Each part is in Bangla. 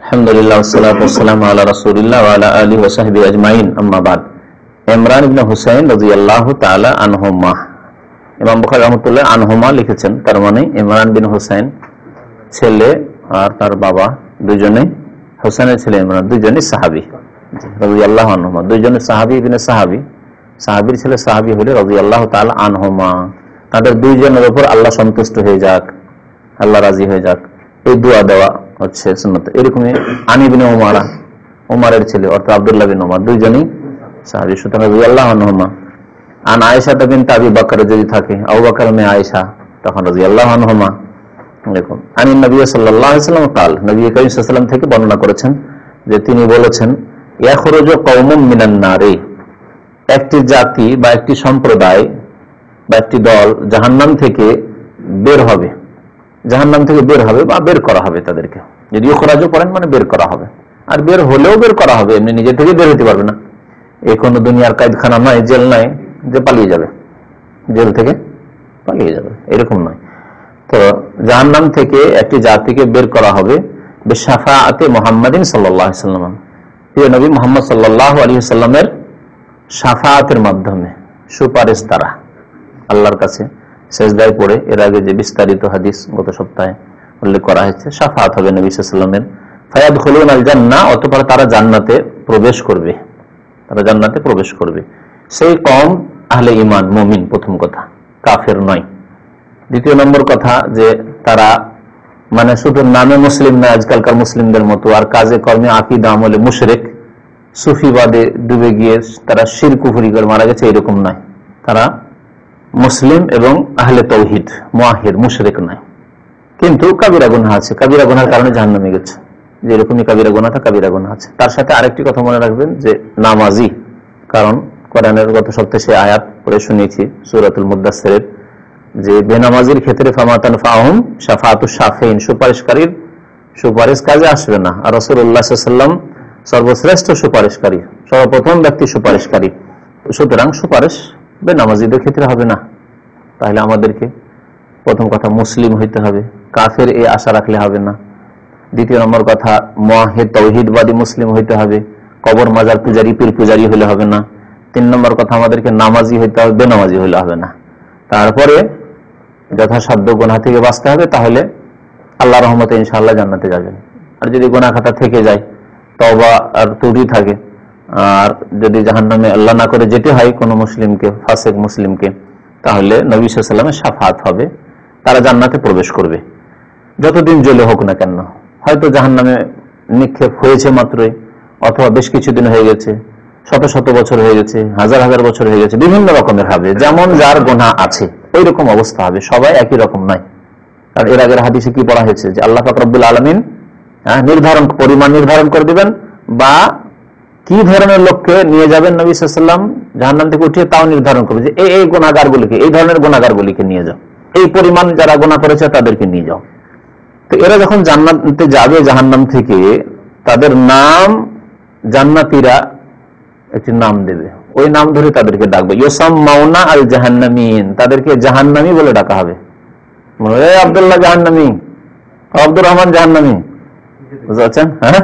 আলহামদুলিল্লাহ ওয়াসসালাতু ওয়াসসালামু আলা রাসূলিল্লাহ ওয়া আলা আলিহি ওয়া সাহবিহি আজমাইন, আম্মা বাদ। ইমরান ইবনে হুসাইন রাদিয়াল্লাহু তাআলা আনহুমা, ইমাম বুখারী রাহমাতুল্লাহ আনহুমা লিখেছেন, তার মানে ইমরান বিন হুসাইন ছেলে আর তার বাবা দুজনেই, হুসাইনের ছেলে ইমরান দুজনেই সাহাবী রাদিয়াল্লাহু আনহুমা, দুজনে সাহাবী ইবনে সাহাবী, সাহাবীর ছেলে সাহাবী হলে রাদিয়াল্লাহু তাআলা আনহুমা, তাদের দুইজনের উপর আল্লাহ সন্তুষ্ট হয়ে যাক, আল্লাহ রাজি হয়ে যাক, এই দোয়া দেওয়া হচ্ছে সুন্নাত। এরকমই আনী বিন উমারা, উমারের ছেলে অর্থাৎ আব্দুল্লাহ বিন উমার, দুইজনই সাহাবী, সুতরাং রাদিয়াল্লাহু আনহুমা। আন আয়েশা বিনত আবি বকর, যদি থাকে আবু বকর মে আয়েশা, তখন রাদিয়াল্লাহু আনহুমা। এরকম আনী নবী সাল্লাল্লাহু আলাইহি ওয়াসাল্লাম قال, নবী করিম সাল্লাল্লাহু আলাইহি ওয়াসাল্লাম থেকে বর্ণনা করেছেন যে তিনি বলেছেন, ইয়াখরুজু কওমুম মিনান নারি, একটি জাতি বা একটি সম্প্রদায় বা একটি দল জাহান্নাম থেকে বের হবে, জাহান্নাম থেকে বের হবে বা বের করা হবে তাদেরকে। যদি ইখরাজও পড়েন মানে বের করা হবে, আর বের হলেও বের করা হবে, এমনি নিজে থেকে বের হতে পারবে না। এই কোনো দুনিয়ার কায়দখানা নয়, জেল নয় যে পালিয়ে যাবে, জেল থেকে পালিয়ে যাবে, এরকম নয়। তো জাহান্নাম থেকে একটি জাতিকে বের করা হবে বিশাফাআতে মুহাম্মাদিন সাল্লাল্লাহু আলাইহি ওয়াসাল্লাম, প্রিয় নবী মুহাম্মদ সাল্লাল্লাহু আলাইহি ওয়াসাল্লামের শাফাআতের মাধ্যমে, সুপারিশ দ্বারা আল্লাহর কাছে সেজদায় পড়ে। এর আগে যে বিস্তারিত হাদিস গত সপ্তাহে উল্লেখ করা হয়েছে, শাফাআত হবে নবী সাল্লাল্লাহু আলাইহি ওয়াসাল্লামের। ফায়াদখুলুনাল জান্নাহ, অতঃপর তারা জান্নাতে প্রবেশ করবে, তারা জান্নাতে প্রবেশ করবে। সেই কওম আহলে ঈমান, মুমিন, প্রথম কথা, কাফের নয়। দ্বিতীয় নম্বর কথা যে তারা মানে শুধু নামে মুসলিম নয় আজকালকার মুসলিমদের মতো, আর কাজে কর্মে আকীদা আমলে মুশরিক, সুফিবাদে ডুবে গিয়ে তারা শিরক কুফরি করে মারা গেছে, এরকম নয়। তারা মুসলিম এবং আহলে তাওহীদ, মুআহিদ, মুশরিক নয়, কিন্তু কাবিরা গুনাহ আছে, কাবিরা গুনাহর কারণে জাহান্নামে গেছে। যেরকমই কাবিরা গুনাহটা কাবিরা গুনাহ আছে। তার সাথে আরেকটি কথা মনে রাখবেন যে নামাজি, কারণ কোরআনের গত সপ্তাহে সে আয়াত পড়ে শুনিয়েছি সূরাতুল মুদাসসিরের, যে বেনামাজির ক্ষেত্রে ফামাতান ফাহুম শাফাআতুশ শাফিঈন, সুপারিশকারীর সুপারিশ কাজে আসবে না। আর রাসূলুল্লাহ সাল্লাল্লাহু আলাইহি ওয়াসাল্লাম সর্বশ্রেষ্ঠ সুপারিশকারী, সর্বপ্রথম ব্যক্তি সুপারিশকারী, সুতরাং সুপারিশ বেনামাজিদের ক্ষেত্রে হবে না। তাহলে আমাদেরকে প্রথম কথা মুসলিম হইতে হবে, কাফের এই আশা রাখলে হবে না। দ্বিতীয় নম্বর কথা মুআহিদ তাওহীদবাদী মুসলিম হইতে হবে, কবর মাজার পূজারী পীর পূজারী হলে হবে না। তিন নম্বর কথা আমাদেরকে নামাজি হইতে হবে, বেনামাজি হইলে হবে না। তারপরে যথাসাধ্য গুনাহ থেকে বাঁচতে হবে, তাহলে আল্লাহর রহমতে ইনশাআল্লাহ জান্নাতে যাবেন। আর যদি গুনাহ খাতা থেকে যায়, তওবা আর তৌবি থাকে, আর যদি জাহান্নামে আল্লাহ না করে যেতে হয় কোনো মুসলিমকে, ফাসিক মুসলিমকে, তাহলে নবী সাল্লাল্লাহু আলাইহি ওয়াসাল্লামের শাফাআত হবে, তারা জান্নাতে প্রবেশ করবে যতদিন জ্বলে হোক না কেন। হয়তো জাহান্নামে নিক্ষেপ হয়েছে মাত্রই, অথবা বেশ কিছুদিন হয়ে গেছে, শত শত বছর হয়ে গেছে, হাজার হাজার বছর হয়ে গেছে, বিভিন্ন রকমের হবে, যেমন যার গুনাহ আছে ওই রকম অবস্থা হবে, সবাই একই রকম নয়। আর এর আগের হাদিসে কি বলা হয়েছে যে আল্লাহ পাক রব্বুল আলামিন নির্ধারণ, পরিমাণ নির্ধারণ করে দিবেন, বা কি ধরনের লোককে নিয়ে যাবেন নবী সাল্লাল্লাহু আলাইহি ওয়াসাল্লাম জাহান্নাম থেকে উঠিয়ে, তাও নির্ধারণ করবে যে এই গুনাহগারগুলিকে, এই ধরনের গুনাহগারগুলিকে নিয়ে যাও, এই পরিমাণ যারা গুনাহ করেছে তাদেরকে নিয়ে যাও। তো এরা যখন জান্নাতে যাবে জাহান্নাম থেকে, তাদের নাম জান্নাতীরা একটি নাম দেবে, ওই নাম ধরে তাদেরকে ডাকবে, ইউসাম্মাউনা আল জাহান্নামিন, তাদেরকে জাহান্নামী বলে ডাকা হবে। আব্দুল্লাহ জাহান্নামী, আব্দুর রহমান জাহান্নামী, বুঝতে পারছেন? হ্যাঁ,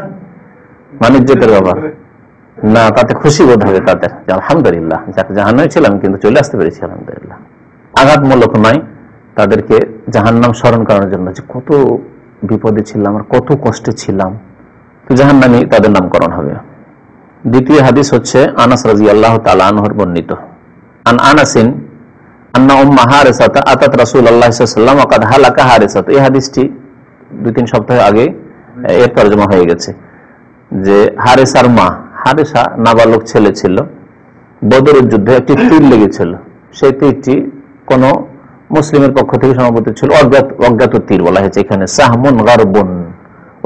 বাণিজ্যের ব্যাপার না, তাতে খুশি বোধ হবে তাদের, আলহামদুলিল্লাহ যাকে জাহান্নামে ছিলাম কিন্তু চলে আসতে পেরেছি, আলহামদুলিল্লাহ। আঘাতমূলক নয়, তাদেরকে জাহান্নাম স্মরণ করানোর জন্য যে কত বিপদে ছিলাম আর কত কষ্টে ছিলাম, তো জাহান্নামী তাদের নামকরণ হবে। দ্বিতীয় হাদিস হচ্ছে আনাস রাদিয়াল্লাহু তাআলা আনহুর বর্ণিত, আন আনাসিন আন্না উম্মা হারিসাতা আতাত রাসূলুল্লাহ সাল্লাল্লাহু আলাইহি ওয়াসাল্লাম ওয়া কাদ হালাকা হারিসাত। এই হাদিসটি 2-3 সপ্তাহ আগে এর তরজমা হয়ে গেছে, যে হারিসার মা, হারিসা নাবালক ছেলে ছিল, বদরের যুদ্ধে একটি তীর লেগেছিল, সেই তীরটি কোন মুসলিমের পক্ষ থেকে সম্ভবত ছিল অজ্ঞাত তীর বলা হয়েছে এখানে, সাহমুন গারবুন,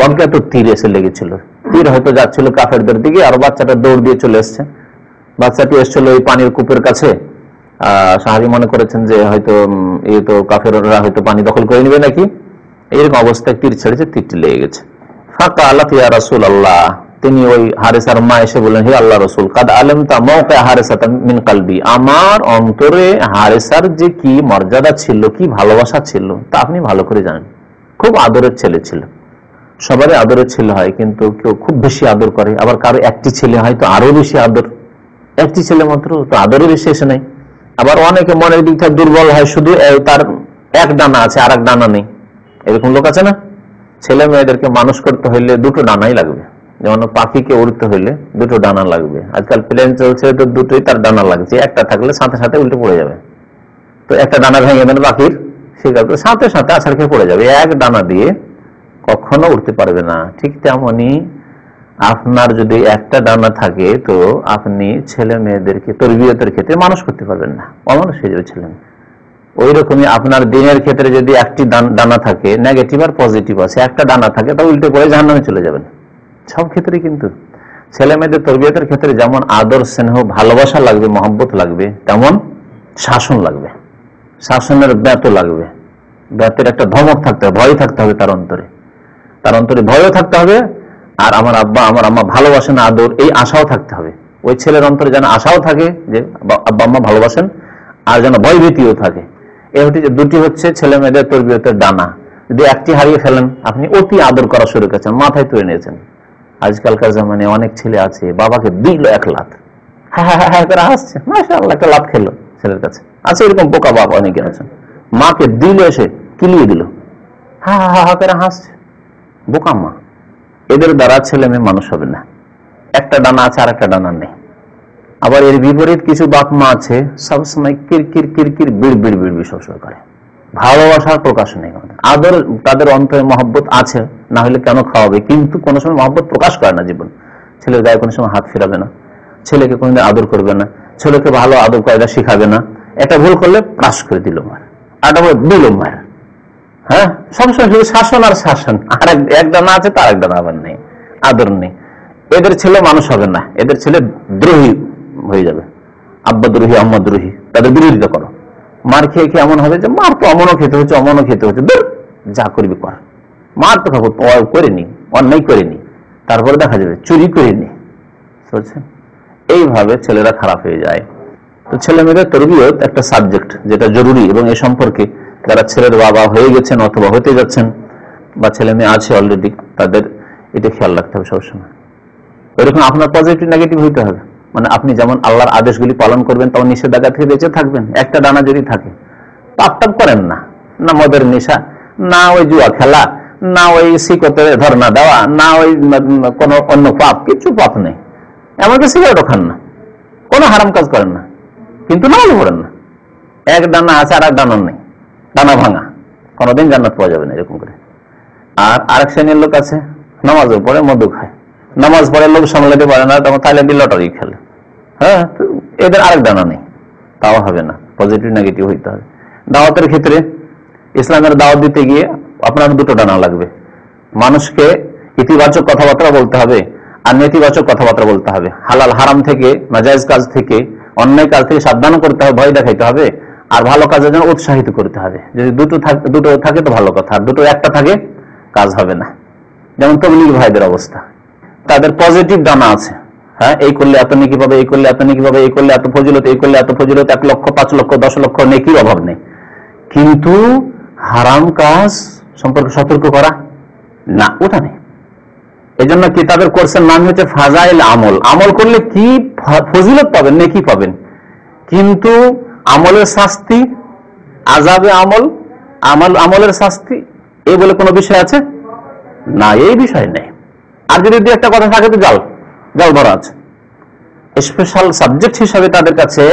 অজ্ঞাত তীর এসে লেগেছিল। তীর হয়তো যাচ্ছিল কাফেরদের দিকে, আর বাচ্চাটা দৌড় দিয়ে চলে এসছে, বাচ্চাটি এসেছিল ওই পানির কূপের কাছে। সাহাবী মনে করেছেন যে হয়তো এই তো কাফেররা হয়তো পানি দখল করে নিবে নাকি, এরকম অবস্থায় তীর ছেড়েছে, তীরটি লেগে গেছে। ফাকালাত ইয়া রাসূলুল্লাহ, তিনি ওই হারিসার মা এসে বললেন, হে আল্লাহর রাসূল, কাদ আলামতা মাওকা হারিসাতা মিন কলবি, আমার অন্তরে হারিসার যে কি মর্যাদা ছিল, কি ভালোবাসা ছিল তা আপনি ভালো করে জানেন। খুব আদরের ছেলে ছিল, সবারই আদরের ছেলে হয়, কিন্তু কেউ খুব বেশি আদর করে, আবার কারো একটি ছেলে হয় তো আরো বেশি আদর, একটি ছেলে মাত্র তো আদরের বেশি এসে নেই। আবার অনেকে মনের দিক থেকে দুর্বল হয়, শুধু তার এক ডানা আছে আর এক ডানা নেই, এরকম লোক আছে না? ছেলে মেয়েদেরকে মানুষ করতে হইলে দুটো ডানাই লাগবে, যেমন পাখিকে উড়তে হইলে দুটো ডানা লাগবে। আজকাল প্লেন চলছে তো দুটোই তার ডানা লাগছে, একটা থাকলে সাথে সাথে উল্টে পড়ে যাবে। তো একটা ডানা ভেঙে দেন পাখির, সেক্ষেত্রে সাথে সাথে আছাড় খেয়ে পড়ে যাবে, এক ডানা দিয়ে কখনো উঠতে পারবে না। ঠিক তেমনই আপনার যদি একটা ডানা থাকে তো আপনি ছেলে মেয়েদেরকে তরবিয়তের ক্ষেত্রে মানুষ করতে পারবেন না, অমানুষ হয়ে যাবে ছেলে মেয়ে। ওই রকমই আপনার দিনের ক্ষেত্রে যদি একটি ডানা থাকে, নেগেটিভ আর পজিটিভ আছে, একটা ডানা থাকে তা উল্টে পড়ে জাহান্নামে চলে যাবেন। সব ক্ষেত্রে কিন্তু ছেলে মেয়েদের তরবিয়তের ক্ষেত্রে যেমন আদর, স্নেহ, ভালোবাসা লাগবে, মহব্বত লাগবে, তেমন শাসন লাগবে, শাসনের ব্যাত লাগবে, ব্যাতের একটা ধমক থাকতে হবে, ভয় থাকতে হবে তার অন্তরে ভয়ও থাকতে হবে। আর আমার আব্বা আমার আম্মা ভালোবাসেন, আদর, এই আশাও থাকতে হবে। ওই ছেলের অন্তরে যেন আশাও থাকে যে আব্বা আম্মা ভালোবাসেন, আর যেন ভয় ভীতিও থাকে। এই দুটি হচ্ছে ছেলে মেয়েদের তরবিয়তের ডানা। যদি একটি হারিয়ে ফেলেন, আপনি অতি আদর করা শুরু করেছেন, মাথায় তুলে নিয়েছেন। আজকালকার জামানে অনেক ছেলে আছে, বাবাকে দিল এক লাত, হ্যাঁ করে হাসছে, মাশাআল্লাহ একটা লাত খেলো ছেলের কাছে আছে, এরকম বোকা বাবা অনেকে আছেন। মাকে দিল, এসে কিলিয়ে দিল, হা করে হাসছে, বোকা মা। এদের দ্বারা ছেলে মেয়ে মানুষ হবে না। একটা ডানা আছে আর একটা ডানা নেই। আবার এর বিপরীত কিছু বাপ মা আছে, সবসময় কিরকির কিরকির বিড় বিড় বিড় সবসময় করে, ভালোবাসার প্রকাশ নেই। আদর, তাদের অন্তরে মহব্বত আছে, না হলে কেন খাওয়াবে, কিন্তু কোনো সময় মহব্বত প্রকাশ করে না। জীবন ছেলের গায়ে কোনো সময় হাত ফেরাবে না, ছেলেকে কোনোদিন আদর করবে না, ছেলেকে ভালো আদর কায়দা শিখাবে না। একটা ভুল করলে পাশ করে দিল মার, আরটা দিল মার। হ্যাঁ, সবসময় শুধু শাসন আর শাসন। আর এক ডানা আছে তার এক ডানা আবার নেই, আদর নেই। এদের ছেলে মানুষ হবে না, এদের ছেলে দ্রোহী হয়ে যাবে, আব্বা দ্রোহী আম্মা দ্রোহী। তাদের বিরোধিতা করো, মার খেয়ে খেয়ে এমন হবে যে মার তো অমনও খেতে হচ্ছে, অমনও খেতে হচ্ছে, দূর যা করবি কর, মার তো খাবো, করিনি, অন্যায় করিনি, তারপরে দেখা যাবে চুরি করিনি। বুঝছেন? এইভাবে ছেলেরা খারাপ হয়ে যায়। তো ছেলে মেয়েদের তরবিয়ত একটা সাবজেক্ট যেটা জরুরি, এবং এ সম্পর্কে যারা ছেলের বাবা হয়ে গেছেন অথবা হতে যাচ্ছেন বা ছেলে মেয়ে আছে অলরেডি, তাদের এটা খেয়াল রাখতে হবে সবসময়। এরকম আপনার পজিটিভ নেগেটিভ হইতে হবে। মানে আপনি যেমন আল্লাহর আদেশগুলি পালন করবেন, তেমন নিষেধাজ্ঞা থেকে বেঁচে থাকবেন। একটা ডানা যদি থাকে, পাপ টাপ করেন না, না মদের নেশা, না ওই জুয়া খেলা, না ওই শিকতে ধর্ণা দেওয়া, না ওই কোনো অন্য পাপ, কিছু পাপ নেই। এমনকি সিগারেটও খান না, কোনো হারাম কাজ করেন না, কিন্তু নামাজ পড়েন না। এক ডানা আছে আর এক ডানা নেই, ডানা ভাঙা, কোনোদিন জান্নাত পাওয়া যাবে না এরকম করে। আর আরেক শ্রেণীর লোক আছে, নামাজও পড়ে মধু খায়, নামাজ পড়ে লোক সামলাতে পারে না, তখন তাহলে লটারি খেলে। হ্যাঁ, এদের আরেক ডানা নেই, তাও হবে না। পজিটিভ নেগেটিভ হইতে হবে। দাওয়াতের ক্ষেত্রে ইসলামের দাওয়াত দিতে গিয়ে আপনার দুটো ডানা লাগবে। মানুষকে ইতিবাচক কথাবার্তা বলতে হবে আর নেতিবাচক কথাবার্তা বলতে হবে। হালাল হারাম থেকে, নাজায়েজ কাজ থেকে, অন্যায় কাজ থেকে সাবধান করতে হবে, ভয় দেখাইতে হবে, আর ভালো কাজের জন্য উৎসাহিত করতে হবে। যদি দুটো থাকে তো ভালো কথা, আর দুটো একটা থাকে কাজ হবে না। যেমন তবলিগ ভাইদের অবস্থা, তাদের পজিটিভ ডানা আছে। হ্যাঁ, এই করলে এত নেকি পাবে, এই করলে এত নেকি পাবে, এই করলে এত ফজিলত, এই করলে এত ফজিলত, 1 লক্ষ 5 লক্ষ 10 লক্ষ নেকির অভাব নেই। কিন্তু হারাম কাজ সম্পর্কে সতর্ক করা না, ওটা নেই। এই জন্য কিতাবের কোর্সের নাম হচ্ছে ফাজাইল আমল। আমল করলে কি ফজিলত পাবেন, নেকি পাবেন, কিন্তু আমলের শাস্তি, আযাবে আমল, আমলের শাস্তি, এই বলে কোনো বিষয় আছে না, এই বিষয় নেই। আর যদি দু একটা কথা থাকে তো জাল ভরা আছে। স্পেশাল সাবজেক্ট হিসাবে তাদের কাছে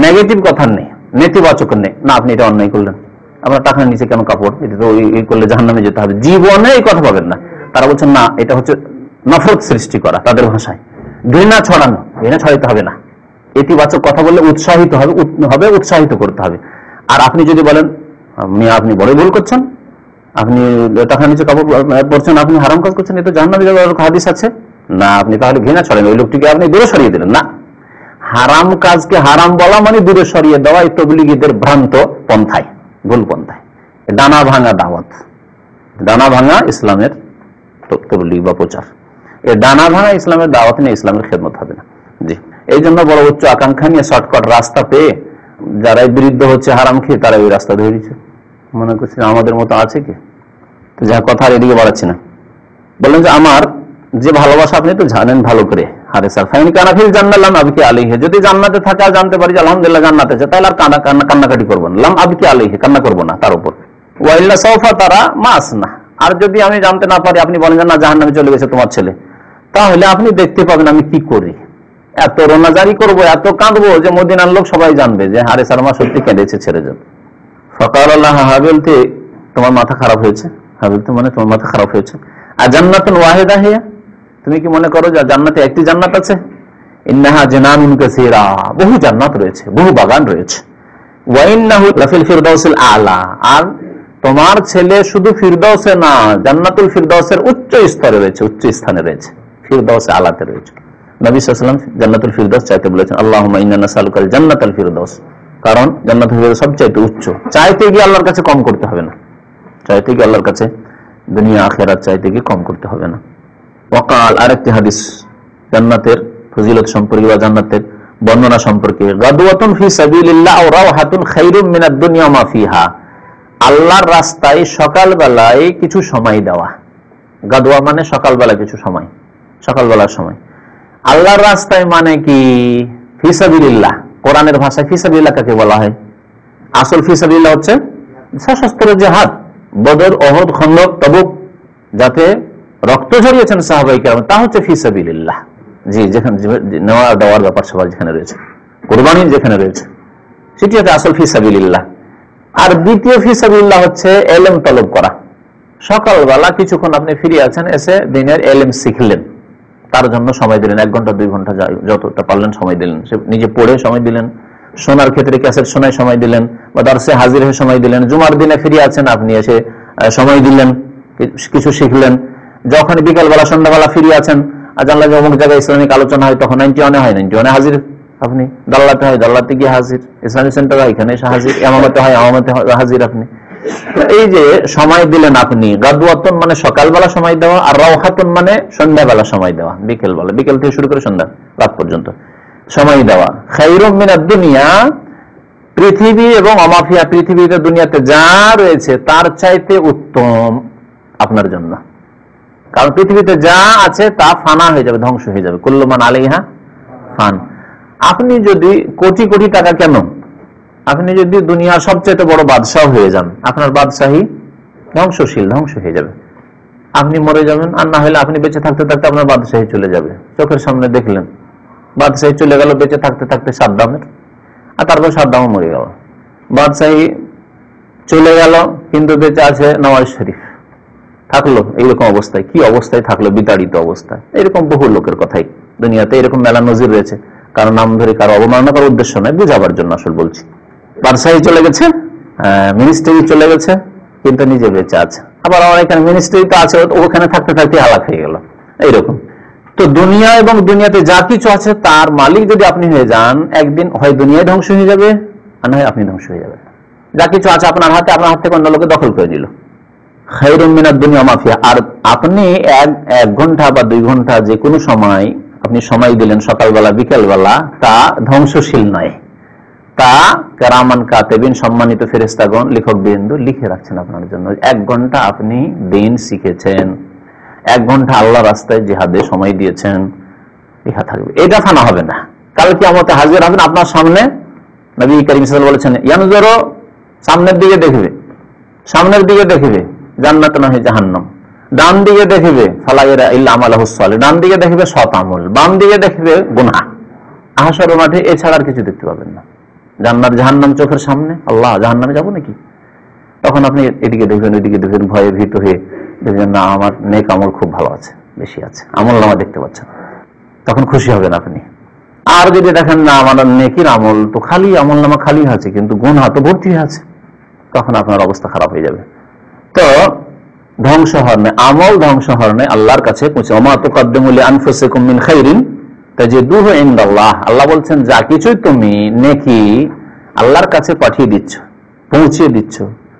নেগেটিভ কথা নেই, নেতিবাচক নেই। না, আপনি এটা অন্যায় করলেন, আপনার টাকার নিচে কেন কাপড়, এটা তো এই করলে জাহান্নামে যেতে হবে, জীবনে এই কথা পাবেন না। তারা বলছেন না, এটা হচ্ছে নফরত সৃষ্টি করা, তাদের ভাষায় ঘৃণা ছড়ানো, ঘৃণা ছড়াইতে হবে না। ইতিবাচক কথা বললে উৎসাহিত হবে, উৎসাহিত করতে হবে। আর আপনি যদি বলেন আপনি বড় ভুল করছেন, আপনি টাকার নিচে কাপড় পরছেন, আপনি হারাম কাজ করছেন, এটা জাহান্নামে যাওয়ার হাদিস আছে না, আপনি তাহলে ঘৃণা ছড়েন, ওই লোকটিকে আপনি দূরে সরিয়ে দিলেন না। হারাম কাজকে হারাম বলা মানে দূরে সরিয়ে দেওয়া, এই তবলিগীদের ভ্রান্ত পন্থায়, ভুল পন্থায়। ডানা ভাঙা দাওয়াত, ডানা ভাঙা ইসলামের তবলিগ বা প্রচার, এই ডানা ভাঙা ইসলামের দাওয়াত নিয়ে ইসলামের খেদমত হবে না। জি, এই জন্য বড় উচ্চ আকাঙ্ক্ষা নিয়ে শর্টকাট রাস্তা পেয়ে যারাই বিরুদ্ধ হচ্ছে হারাম খেয়ে, তারা ওই রাস্তা ধরেছে। মনে করছি আমাদের মতো আছে কি? তো যা কথা আর এদিকে বাড়াচ্ছি না। বললেন যে আমার যে ভালোবাসা আপনি তো জানেন ভালো করে, আরে স্যার ফাইন কানাফিল জান্নালাম আবিকে আলাইহি, যদি জান্নাতে থাকে আর জানতে পারি যে আলহামদুলিল্লাহ জান্নাতে আছে, তাহলে আর কান্নাকাটি করবো না, লাম আবিকে আলাইহি, কান্না করবো না তার উপর। ওয়াইল্লা সাউফা তারা মাস না, আর যদি আমি জানতে না পারি, আপনি বলেন যে না জাহান্নামে চলে গেছে তোমার ছেলে, তাহলে আপনি দেখতে পাবেন আমি কি করি, এত রোনাজারি করবো, এত কাঁদবো যে মদিনার লোক সবাই জানবে যে হারে সালমা সত্যি কেঁদেছে ছেড়ে যান। ফকাল আল্লাহ হাবিলতে, তোমার মাথা খারাপ হয়েছে, হাবিলতে মানে তোমার মাথা খারাপ হয়েছে। আর জান্নাতুন ওয়াহিদা হিয়া, তুমি কি মনে করো যে জান্নাতে একটি জান্নাত আছে? ইন্নাহা জান্নাতুন কাসীরা, বহু জান্নাত রয়েছে, বহু বাগান রয়েছে। ওয়া ইন্নাহু লাফিল ফিরদাউসিল আলা, আর তোমার ছেলে শুধু ফিরদাউসে না, জান্নাতুল ফিরদাউসের উচ্চ স্তরে রয়েছে, উচ্চ স্থানে রয়েছে, ফিরদাউসে আলাতে রয়েছে। নবী সাল্লাল্লাহু আলাইহি ওয়াসাল্লাম জান্নাতুল ফিরদাউস চাইতে বলেছেন, আল্লাহুম্মা ইন্না নাসআলুকাল জান্নাতাল ফিরদাউস, কারণ জান্নাতুল ফিরদাউস সবচেয়ে উচ্চ। চাইতে গিয়ে আল্লাহর কাছে কম করতে হবে না, চাইতে গিয়ে আল্লাহর কাছে দুনিয়া আখিরাত চাইতে গিয়ে কম করতে হবে না। ওয়াকাল, আরেকটি হাদিস জান্নাতের ফজিলত সম্পর্কে বা জান্নাতের বর্ণনা সম্পর্কে, গাদওয়াতুন ফি সাবিলিল্লাহ ওয়া রাওহাতুন খায়রুম মিনাদ দুনিয়া মা ফিহা, আল্লাহর রাস্তায় সকালবেলায় কিছু সময় দেওয়া। গাদওয়া মানে সকালবেলা কিছু সময়, সকালবেলার সময়। আল্লাহর রাস্তায় মানে কি? ফি সাবিলিল্লাহ, কোরআনের ভাষায় ফি সাবিলিল্লাহ কাকে বলা হয়? আসল ফি সাবিলিল্লাহ হচ্ছে সশস্ত্র জিহাদ, বদর, ওহদ, খন্দক, তাবুক, যাতে রক্ত ঝরিয়েছেন সাহাবায়ে কেরাম, তা হচ্ছে ফি সাবিলিল্লাহ। জি, যেখানে নেওয়া দেওয়ার ব্যাপার সবার যেখানে রয়েছে, কুরবানি যেখানে রয়েছে, সেটি হচ্ছে আসল ফি সাবিলিল্লাহ। আর দ্বিতীয় ফি সাবিলিল্লাহ হচ্ছে ইলম তলব করা। সকালবেলা কিছুক্ষণ আপনি ফিরে আছেন, এসে দিনের ইলম শিখলেন, তার জন্য সময় দিলেন, 1 ঘন্টা 2 ঘন্টা যতটা পারলেন সময় দিলেন, সে নিজে পড়ে সময় দিলেন, শোনার ক্ষেত্রে ক্যাসেট শোনায় সময় দিলেন, বা দর্শে হাজির হয়ে সময় দিলেন। জুমার দিনে ফিরে আছেন, আপনি এসে সময় দিলেন, কিছু শিখলেন। যখন বিকালবেলা সন্ধ্যাবেলা ফিরে আছেন, আর জানলা যে অমুক জায়গায় ইসলামিক আলোচনা হয়, তখন 91 হয়, 91 হাজির আপনি, দাল্লাতে হয় দাল্লাতে গিয়ে হাজির, ইসলামিক সেন্টার হয় এখানে এসে হাজির, এমামতে হয় এমামতে হাজির আপনি। এই যে সময় দিলেন আপনি, গাদওয়াতুন মানে সকালবেলা সময় দেওয়া, আর রাওহাতুন মানে সন্ধ্যাবেলা সময় দেওয়া, বিকেলবেলা, বিকেল থেকে শুরু করে সন্ধ্যা রাত পর্যন্ত সময় দেওয়া। খায়রুম মিনাদ দুনিয়া, পৃথিবী এবং অমাফিয়া, পৃথিবীতে দুনিয়াতে যা রয়েছে তার চাইতে উত্তম আপনার জন্য। কারণ পৃথিবীতে যা আছে তা ফানা হয়ে যাবে, ধ্বংস হয়ে যাবে। কুল্লু মান আলাইহা ফান। আপনি যদি কোটি কোটি টাকা, কেন, আপনি যদি দুনিয়ার সবচেয়ে বড় বাদশাহ হয়ে যান, আপনার বাদশাহী ধ্বংসশীল, ধ্বংস হয়ে যাবে, আপনি মরে যাবেন। আর না হলে আপনি বেঁচে থাকতে থাকতে আপনার বাদশাহী চলে যাবে, চোখের সামনে দেখলেন বাদশাহী চলে গেল বেঁচে থাকতে থাকতে সাদ্দামের, আর তারপর সাদ্দামও মরে গেল। বাদশাহী চলে গেল কিন্তু বেঁচে আছে নওয়াজ শরীফ, থাকলো এইরকম অবস্থায়, কি অবস্থায় থাকলো, বিতাড়িত অবস্থায়। এরকম বহু লোকের কথাই দুনিয়াতে এরকম মেলা নজির রয়েছে। কারো নাম ধরে কারো অবমাননা করার উদ্দেশ্য নয়, বুঝাবার জন্য আসল বলছি। বাদশাহী চলে গেছে, মিনিস্ট্রি চলে গেছে, কিন্তু নিজে বেঁচে আছে। আবার আমার এখানে মিনিস্ট্রি তো আছে, ওখানে থাকতে থাকতে হালাক হয়ে গেল, এইরকম। তো দুনিয়া এবং দুনিয়াতে যা কিছু আছে তার মালিক যদি আপনি হয়ে যান, একদিন হয় দুনিয়ায় ধ্বংস হয়ে যাবে, আর নয় আপনি ধ্বংস হয়ে যাবেন। যা কিছু আছে আপনার হাতে, আপনার হাত থেকে অন্য লোকে দখল করে নিল। খায়রুম মিনাদ দুনিয়া মাফিয়া। আর আপনি 1 ঘন্টা বা 2 ঘন্টা যে কোনো সময় আপনি সময় দিলেন, সকালবেলা বিকেলবেলা, তা ধ্বংসশীল নয়, তা কেরামান কাতেবিন, সম্মানিত ফেরেশতাগণ, লেখক বিন্দু লিখে রাখছেন আপনার জন্য। 1 ঘন্টা আপনি দিন শিখেছেন, 1 ঘন্টা আল্লাহ রাস্তায় জিহাদে সময় দিয়েছেন, লেখা থাকবে। এটা ফানা হবে না। কাল কিয়ামতে হাজির হবেন আপনার সামনে। নবী করিম সাল্লাল্লাহু আলাইহি ওয়াসাল্লাম বলেছেন, ইয়ানজুরু, সামনের দিকে দেখবে, সামনের দিকে দেখবে জান্নাত নয় জাহান্নাম, ডান দিকে দেখবে ফালা ইয়ারা ইল্লা আমালুস সালিহ, ডান দিকে দেখবে সৎ আমল, বাম দিকে দেখবে গুনাহ। হাসরের মাঠে এছাড়া আর কিছু দেখতে পাবেন না। জান্নাত জাহান্নাম চোখের সামনে, আল্লাহ জাহান্নামে যাবো নাকি? তখন আপনি এদিকে দেখবেন ওইদিকে দেখবেন, ভয়ে ভীত হয়ে দেখবেন না আমার নেক আমল খুব ভালো আছে, বেশি আছে, আমল নামা দেখতে পাচ্ছেন, তখন খুশি হবেন আপনি। আর যদি দেখেন না আমার নেকির আমল তো খালি, আমল নামা খালি আছে কিন্তু গুনাহ তো ভর্তি আছে, তখন আপনার অবস্থা খারাপ হয়ে যাবে। তো ধ্বংস হওয়ার নেই, আমল ধ্বংস হওয়ার নেই, আল্লাহর কাছে পৌঁছে। ওমা তুকদ্দিমু লিআনফুসিকুম মিন খাইরিন তাজিদুহু ইনদাল্লাহ, আল্লাহ বলছেন যা কিছুই তুমি নেকি আল্লাহর কাছে পাঠিয়ে দিচ্ছ, পৌঁছিয়ে দিচ্ছ,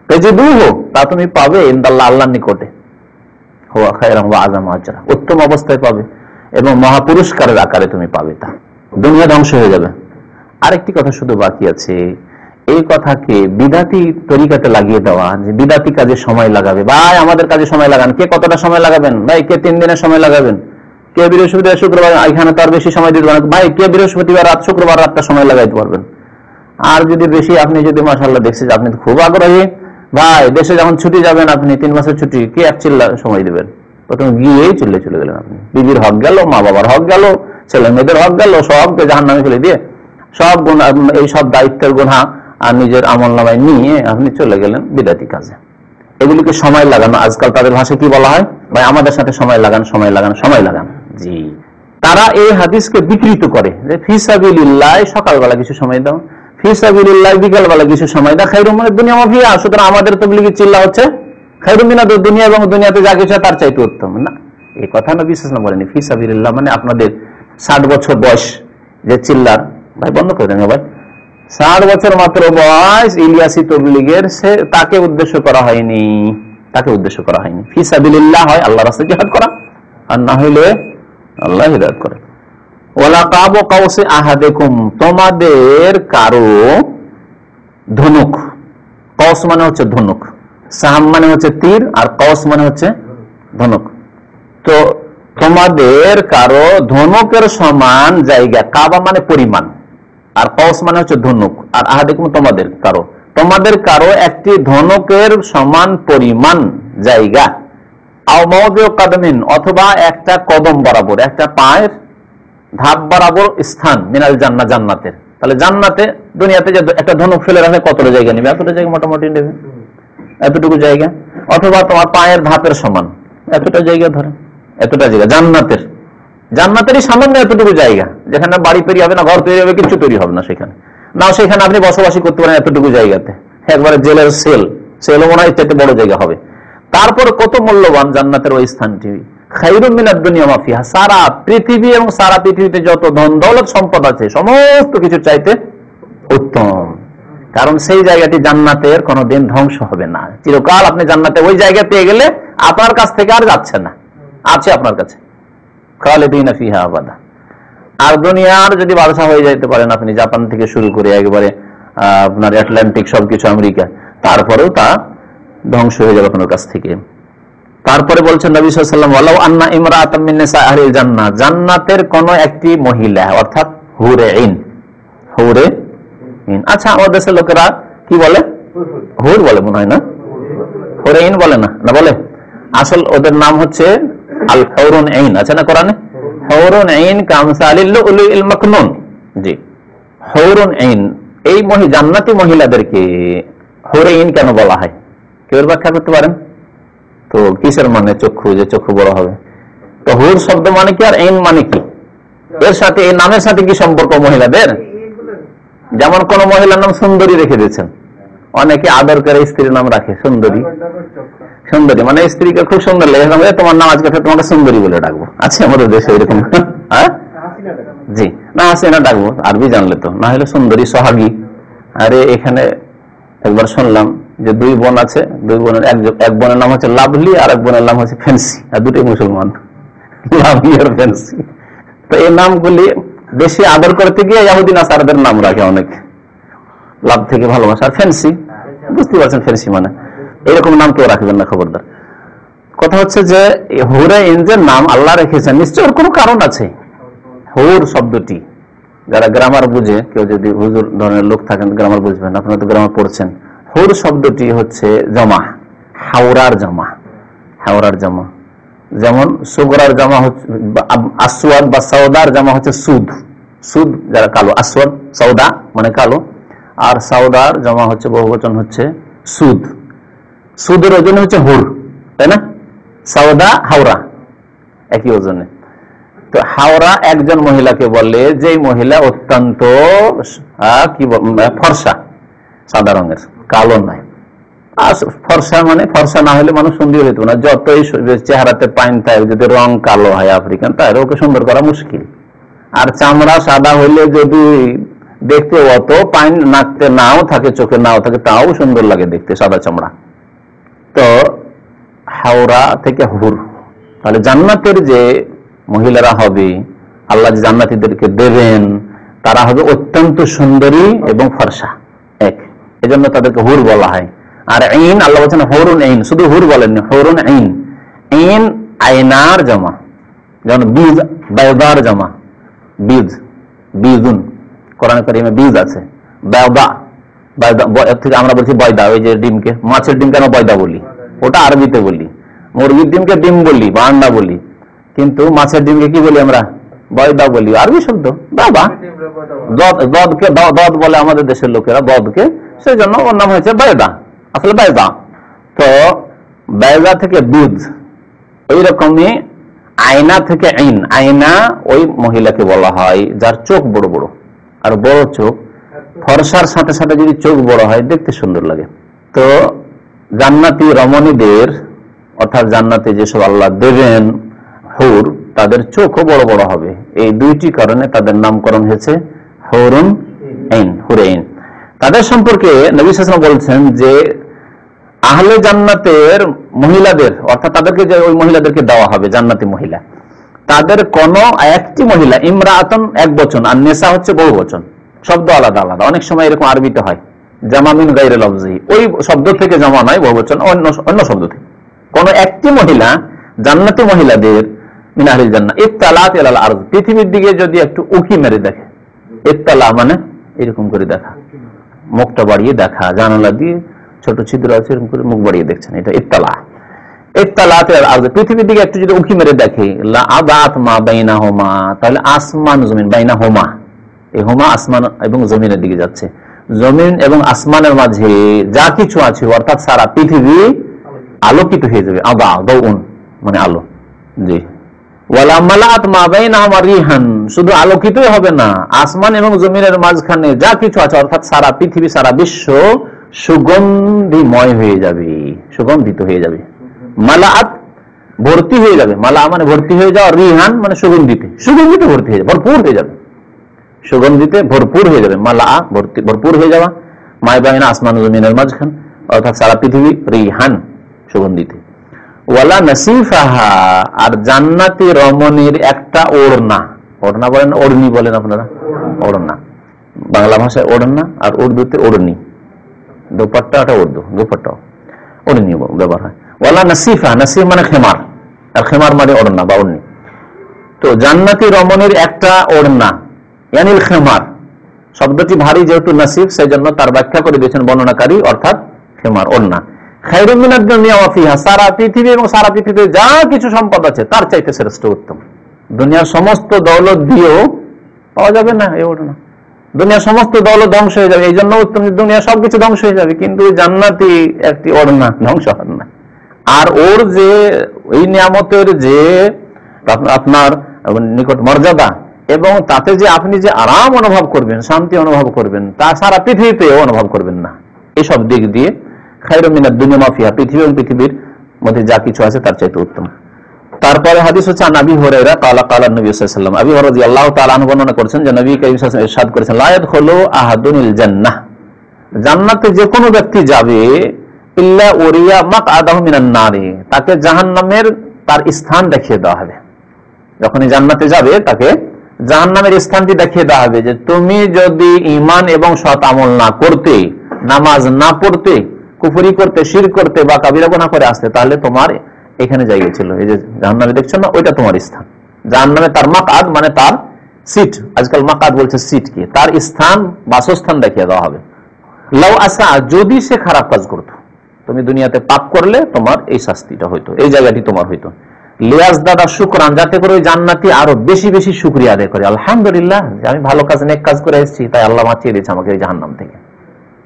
তাজিদুহু, তা তুমি পাবে ইনদাল্লাহ, আল্লাহর নিকটে, হুয়া খায়রান ওয়া আযাম আজরা, উত্তম অবস্থায় পাবে এবং মহাপুরস্কারের আকারে তুমি পাবে। তা দুনিয়া ধ্বংস হয়ে যাবে। আরেকটি কথা শুধু বাকি আছে, এই কথাকে বিদাতি তরিকাতে লাগিয়ে দেওয়া, যে বিদাতি কাজে সময় লাগাবে, ভাই আমাদের কাজে সময় লাগান, কে কতটা সময় লাগাবেন, ভাই কে 3 দিনের সময় লাগাবেন, কে বৃহস্পতিবার শুক্রবার এখানে তার বেশি সময় দিতে পারেন, ভাই কে বৃহস্পতিবার রাত শুক্রবার রাতটা সময় লাগাইতে পারবেন। আর যদি বেশি আপনি যদি মাশাআল্লাহ দেখছেন আপনি খুব আগ্রহী, ভাই দেশে যখন ছুটি যাবেন আপনি 3 মাসের ছুটি, কে এক চিল্লা সময় দিবেন, প্রথম গিয়েই চলে গেলেন আপনি। বিবির হক গেল, মা বাবার হক গেল, ছেলে মেয়েদের হক গেল, সবকে জাহান্নামে ফেলে দিয়ে সব গুনাহ, এই সব দায়িত্বের গুনাহ আর নিজের আমল নামায় নিয়ে আপনি চলে গেলেন বিদাতি কাজে। এগুলিকে সময় লাগানো, আজকাল তাদের ভাষায় কি বলা হয়, ভাই আমাদের সাথে সময় লাগান, সময় লাগান, সময় লাগান। জি, তারা এই হাদিসকে বিকৃত করে যে ফি সাবিলিল্লাহ সকালবেলা কিছু সময় দাও, ফি সাবিলিল্লাহ বিকালবেলা কিছু সময় দাও, খায়রুম মিনাদ দুনিয়া ওয়া মা ফিহা। সুতরাং আমাদের তাবলীগের চিল্লা হচ্ছে খায়রুম মিনাদ দুনিয়া, এবং দুনিয়াতে যা কিছু তার চাইতে উত্তম। না, এই কথা নবী সাল্লাল্লাহু আলাইহি ওয়াসাল্লাম বলেনি। ফি সাবিলিল্লাহ মানে আপনাদের 60 বছর বয়স যে চিল্লার, ভাই বন্ধ করে দেন ভাই, 60 বছর মাত্র বয়স ইলিয়াসি তবলীগের, সে তাকে উদ্দেশ্য করা হয়নি, তাকে উদ্দেশ্য করা হয়নি। ফি সাবিলিল্লাহ হয় আল্লাহর রাস্তায় জিহাদ করা, আর না হইলে আল্লাহ হিদায়াত করে। ওয়ালা কাবু কাউসি আহাদিকুম, তোমাদের কারো ধনুক, কওস মানে হচ্ছে ধনুক, সাহাম মানে হচ্ছে তীর, আর কওস মানে হচ্ছে ধনুক। তো তোমাদের কারো ধনুকের সমান জায়গা, কাবা মানে পরিমাণ, আর কওস মানে হচ্ছে ধনুক, আর আহাদিকুম তোমাদের কারো, তোমাদের কারো একটি ধনুকের সমান পরিমাণ জায়গা, আও মাওদিউ কাদমিন অথবা একটা কদম বরাবর, একটা পায়ের ধাপ বরাবর স্থান, মিনাল জান্নাহ জান্নাতের। তাহলে জান্নাতে দুনিয়াতে যে একটা ধনুক ফেলে রাখলে কতটা জায়গা নেবে, এতটা জায়গা মোটামুটি নেবে, এতটুকু জায়গা, অথবা তোমার পায়ের ধাপের সমান এতটা জায়গা, ধরে এতটা জায়গা জান্নাতের, জান্নাতেরই সামান্য এতটুকু জায়গা, যেখানে বাড়ি তৈরি হবে না, ঘর তৈরি হবে, কিছু তৈরি হবে না সেখানে, না সেখানে আপনি বসবাসী করতে পারেন এতটুকু জায়গাতে, একবারে জেলের সেলও মনে হয় চাইতে বড় জায়গা হবে। তারপর কত মূল্যবান জান্নাতের ওই স্থানটি, খায়রুম মিনাদ দুনিয়া ওয়া মা ফিহা, সারা পৃথিবী এবং সারা পৃথিবীতে যত ধন দৌলত সম্পদ আছে সমস্ত কিছু চাইতে উত্তম। কারণ সেই জায়গাটি জান্নাতের কোনোদিন ধ্বংস হবে না, চিরকাল আপনি জান্নাতে ওই জায়গা পেয়ে গেলে আপনার কাছ থেকে আর যাচ্ছে না, আছে আপনার কাছে, খালিদিনা ফিহা আবাদা। আর দুনিয়ার যদি বাদশা হয়ে যেতে পারেন আপনি, জাপান থেকে শুরু করে একেবারে আপনার আটলান্টিক সবকিছু আমেরিকা, তারপরেও তা ধ্বংস হয়ে যাবে আপনার কাছ থেকে। তারপরে বলছেন নবী সাল্লাল্লাহু আলাইহি ওয়াসাল্লাম, ওয়ালাউ আন্না ইমরাআতাম মিন নিসা আহলিল জান্নাহ, জান্নাতের কোন একটি মহিলা অর্থাৎ হুরে ইন, হুরে ইন, আচ্ছা আমাদের দেশের লোকেরা কি বলে, হুর বলে মনে হয় না, হুরে ইন বলে না, না বলে, আসল ওদের নাম হচ্ছে আল হুরুন আইন, আছে না কোরআনে, হুরুন আইন কামসালিল লুলুল মাকনুন। জি, হুরুন আইন, এই জান্নাতি মহিলাদেরকে হুরে ইন কেন বলা হয়, কেউ ব্যাখ্যা করতে পারেন? তো কিসের মানে চক্ষু, যে চক্ষু বড় হবে, তো হুর শব্দ মানে কি আর আইন মানে কি, এর সাথে এই নামের সাথে কি সম্পর্ক মহিলাদের? যেমন কোন মহিলার নাম সুন্দরী রেখে দিয়েছেন, অনেকে আদর করে স্ত্রীর নাম রাখে সুন্দরী, সুন্দরী মানে স্ত্রীকে খুব সুন্দর লেগে, তোমার নাম আজকে তোমাকে সুন্দরী বলে ডাকবো, আছে আমাদের দেশে এরকম, হ্যাঁ জি, না হাসিনা ডাকবো, আরবি জানলে তো, না হলে সুন্দরী, সোহাগী। আরে এখানে একবার শুনলাম যে 2 বোন আছে, 2 বোনের এক বোনের নাম হচ্ছে লাভলি আর এক বোনের নাম হচ্ছে ফ্যান্সি, আর দুটোই মুসলমান, লাভলি আর ফ্যান্সি। তো এই নামগুলি বেশি আদর করতে গিয়ে ইহুদি নাসারাদের নাম রাখে অনেক, লাভ থেকে ভালোবাসা, আর ফ্যান্সি বুঝতে পারছেন, ফ্যান্সি মানে এরকম নাম কেউ রাখবেন না, খবরদার। কথা হচ্ছে যে হুরে ইন যে নাম আল্লাহ রেখেছেন, নিশ্চয় ওর কোনো কারণ আছে। হুর শব্দটি যারা গ্রামার বুঝে, কেউ যদি হুজুর ধরনের লোক থাকেন গ্রামার বুঝবেন, আপনারা তো গ্রামার পড়ছেন, হুর শব্দটি হচ্ছে জমা, হাওরার জমা, হাওরার জমা, যেমন সুগরার জমা হচ্ছে আসওয়াদ বা সাউদার জমা হচ্ছে সুদ, সুদ যারা কালো, আসওয়াদ সাউদা মানে কালো, আর সাউদার জমা হচ্ছে বহুবচন হচ্ছে সুদ, সুদের ওজন হচ্ছে হুর, তাই না, সাউদা হাওরা একই ওজনে। তো হাওরা একজন মহিলাকে বলে যে মহিলা অত্যন্ত কি ফর্সা, সাদা রঙের, কালো নয়। আর ফর্সা মানে ফর্সা না হলে মানুষ সুন্দর হইত না, যতই চেহারাতে পাইন থাকে, যদি রং কালো হয় আফ্রিকান, তাহলে ওকে সুন্দর করা মুশকিল। আর চামড়া সাদা হইলে যদি দেখতে অত পাইন নাকতে নাও থাকে, চোখে নাও থাকে, তাও সুন্দর লাগে দেখতে, সাদা চামড়া। তো হাওরা থেকে হুর, তাহলে জান্নাতের যে মহিলারা হবে, আল্লাহ যে জান্নাতীদেরকে দেবেন, তারা হবে অত্যন্ত সুন্দরী এবং ফর্সা। এক এই জন্য তাদেরকে হুর বলা হয়। আর ঈন আল্লাহ বলছেন হুরুন ঈন, শুধু হুর বলেননি, হুরুন ঈন। ঈন আয়নার জমা, যেমন বীজ বায়দার জমা, বীজ বীজুন, কোরআন কারীমে বীজ আছে। বায়দা, এর থেকে আমরা বলছি বয়দা, ওই যে ডিমকে, মাছের ডিম কেন বয়দা বলি, ওটা আরবিতে বলি। মুরগির ডিমকে ডিম বলি বা আন্ডা বলি, কিন্তু মাছের ডিমকে কি বলি আমরা? বয়দা বলি, আরবি শব্দ বাবা। দদকে দদ বলে আমাদের দেশের লোকেরা, দদকে, সেই জন্য ওর নাম হয়েছে বয়দা, আসলে বয়দা। তো বয়দা থেকে বীজ, এইরকমই আয়না থেকে ঈন। আয়না ওই মহিলাকে বলা হয় যার চোখ বড় বড়, আর বড় চোখ, ফর্সার সাথে সাথে যদি চোখ বড় হয় দেখতে সুন্দর লাগে। তো জান্নাতি রমণীদের, অর্থাৎ জান্নাতে যেসব আল্লাহ দেবেন হুর, তাদের চোখও বড় বড় হবে। এই দুইটি কারণে তাদের নামকরণ হয়েছে হুরুন ঈন, হুরে ঈন। তাদের সম্পর্কে নবী সাল্লাল্লাহু আলাইহি ওয়াসাল্লাম বলছেন যে আহলে জান্নাতের মহিলাদের, অর্থাৎ তাদেরকে যে ওই মহিলাদেরকে দেওয়া হবে জান্নাতি মহিলা, তাদের কোন একটি মহিলা, ইমরাআতুন এক বচন, আর নেসা হচ্ছে বহু বচন, শব্দ আলাদা আলাদা। অনেক সময় এরকম আরবিতে হয় জামা মিন গায়রি লফজি, ওই শব্দ থেকে জামা নয়, বহু বচন অন্য শব্দ থেকে। কোন একটি মহিলা জান্নাতি মহিলাদের মিন আহলিল জান্নাহ ইত্তালাত ইলাল আরদ, পৃথিবীর দিকে যদি একটু উকি মেরে দেখে, ইত্তালা মানে এরকম করে দেখা, মুখটা বাড়িয়ে দেখা, জানালা দিয়ে ছোট ছিদ্র আছে এরকম করে মুখ বাড়িয়ে দেখছেন, এটা ইত্তালা। ইত্তালাত ইলাল আরদ, পৃথিবীর দিকে একটু যদি উকি মেরে দেখে, লা আবাত মা বাইনাহুমা, তাহলে আসমান জমিন, বাইনাহুমা, এই হুমা আসমান এবং জমিনের দিকে যাচ্ছে, জমিন এবং আসমানের মাঝে যা কিছু আছে, অর্থাৎ সারা পৃথিবী আলোকিত হয়ে যাবে। আবা দাউন মানে আলো, জি। ওয়ালা মালাত মা বাইনাহুমা রিহান, শুধু আলোকিতই হবে না, আসমান এবং জমিনের মাঝখানে যা কিছু আছে, অর্থাৎ সারা পৃথিবী, সারা বিশ্ব সুগন্ধিময় হয়ে যাবে, সুগন্ধিত হয়ে যাবে। মালাত ভর্তি হয়ে যাবে, মালা মানে ভর্তি হয়ে যাওয়া, রিহান মানে সুগন্ধিতে, সুগন্ধিতে ভর্তি হয়ে যাবে, ভরপুর হয়ে যাবে, সুগন্ধিতে ভরপুর হয়ে যাবে। মালা ভরপুর হয়ে যাওয়া, মায় বাইনা আসমান জমিনের মাঝখান, অর্থাৎ সারা পৃথিবী, রিহান সুগন্ধিতে। ওয়ালা নাসিফাহা, আর জান্নাতি রমণীর একটা ওড়না, ওড়না বলেন, ওড়নি বলেন আপনারা, ওড়না বাংলা ভাষায় ওড়না, আর উর্দুতে ওড়নি, দোপাট্টা, ওটা উর্দু, দোপাট্টা ওড়নি ব্যবহার হয়। ওয়ালা নাসিফা, নাসিফ মানে খেমার, আর খেমার মানে ওড়না বা ওড়নি। তো জান্নাতি রমণীর একটা ওড়না, ইয়ানিল খেমার, শব্দটি ভারী যেহেতু নাসিফ, সেই জন্য তার ব্যাখ্যা করে দিয়েছেন বর্ণনাকারী, অর্থাৎ খেমার, ওড়না। খায়রুম মিনাদ দুনিয়া ওয়া ফিহা, সারা পৃথিবী এবং সারা পৃথিবীতে যা কিছু সম্পদ আছে তার চাইতে শ্রেষ্ঠ, উত্তম। দুনিয়ার সমস্ত দৌলত দিয়েও পাওয়া যাবে না এই ওড়না, দুনিয়ার সমস্ত দৌলত ধ্বংস হয়ে যাবে, এই জন্য উত্তম, দুনিয়া সবকিছু ধ্বংস হয়ে যাবে, কিন্তু জান্নাতি একটি ওড়না ধ্বংস হবে না। আর ওর যে এই নিয়ামতের যে আপনার নিকট মর্যাদা, এবং তাতে যে আপনি যে আরাম অনুভব করবেন, শান্তি অনুভব করবেন, তা সারা পৃথিবীতেও অনুভব করবেন না। এসব দিক দিয়ে খায়রুম মিনাদ দুনিয়া মা ফিহা, পৃথিবী এবং পৃথিবীর মধ্যে যা কিছু আছে তার চাইতে উত্তম। তারপরে হাদিস হচ্ছে আবি হুরায়রা ক্বালা ক্বালা নবী সাল্লাল্লাহু আলাইহি ওয়াসাল্লাম, আবি হুরায়রা রাদিয়াল্লাহু তাআলা আনহু বর্ণনা করেছেন যে নবী কারীম সাল্লাল্লাহু আলাইহি ওয়াসাল্লাম ইরশাদ করেছেন, লা ইয়াদখুলু আহাদুনিল জান্নাহ, জান্নাতে যে কোনো ব্যক্তি যাবে, ইল্লা উরিয়া মাকআদাহু মিনান নারি, তাকে জাহান্নামের তার স্থান দেখিয়ে দেওয়া হবে। যখনই জান্নাতে যাবে তাকে জাহান্নামের স্থানটি দেখিয়ে দেওয়া হবে, যে তুমি যদি ঈমান এবং সৎ আমল না করতে, নামাজ না পড়তে, কুফরি করতে, শিরক করতে বা কাবিরা গুনাহ করে আসতে, তাহলে তোমার এখানে জায়গা ছিল, এই যে জাহান্নামে দেখছো না, ওইটা তোমার স্থান। জাহান্নামে তার মাকআদ মানে তার সিট, আজকাল মাকআদ বলছে সিট কি, তার স্থান, বাসস্থান দেখিয়ে দেওয়া হবে। লাউ আসা, যদি সে খারাপ কাজ করতো, তুমি দুনিয়াতে পাপ করলে তোমার এই শাস্তিটা হইতো, এই জায়গাটি তোমার হইতো। লিয়াজদাদা শুকরান, যাতে করে ওই জান্নাতি আরো বেশি বেশি শুকরিয়া আদায় করে, আলহামদুলিল্লাহ যে আমি ভালো কাজ, নেক কাজ করে এসেছি, তাই আল্লাহ বাঁচিয়ে দিয়েছে আমাকে এই জাহান্নাম থেকে,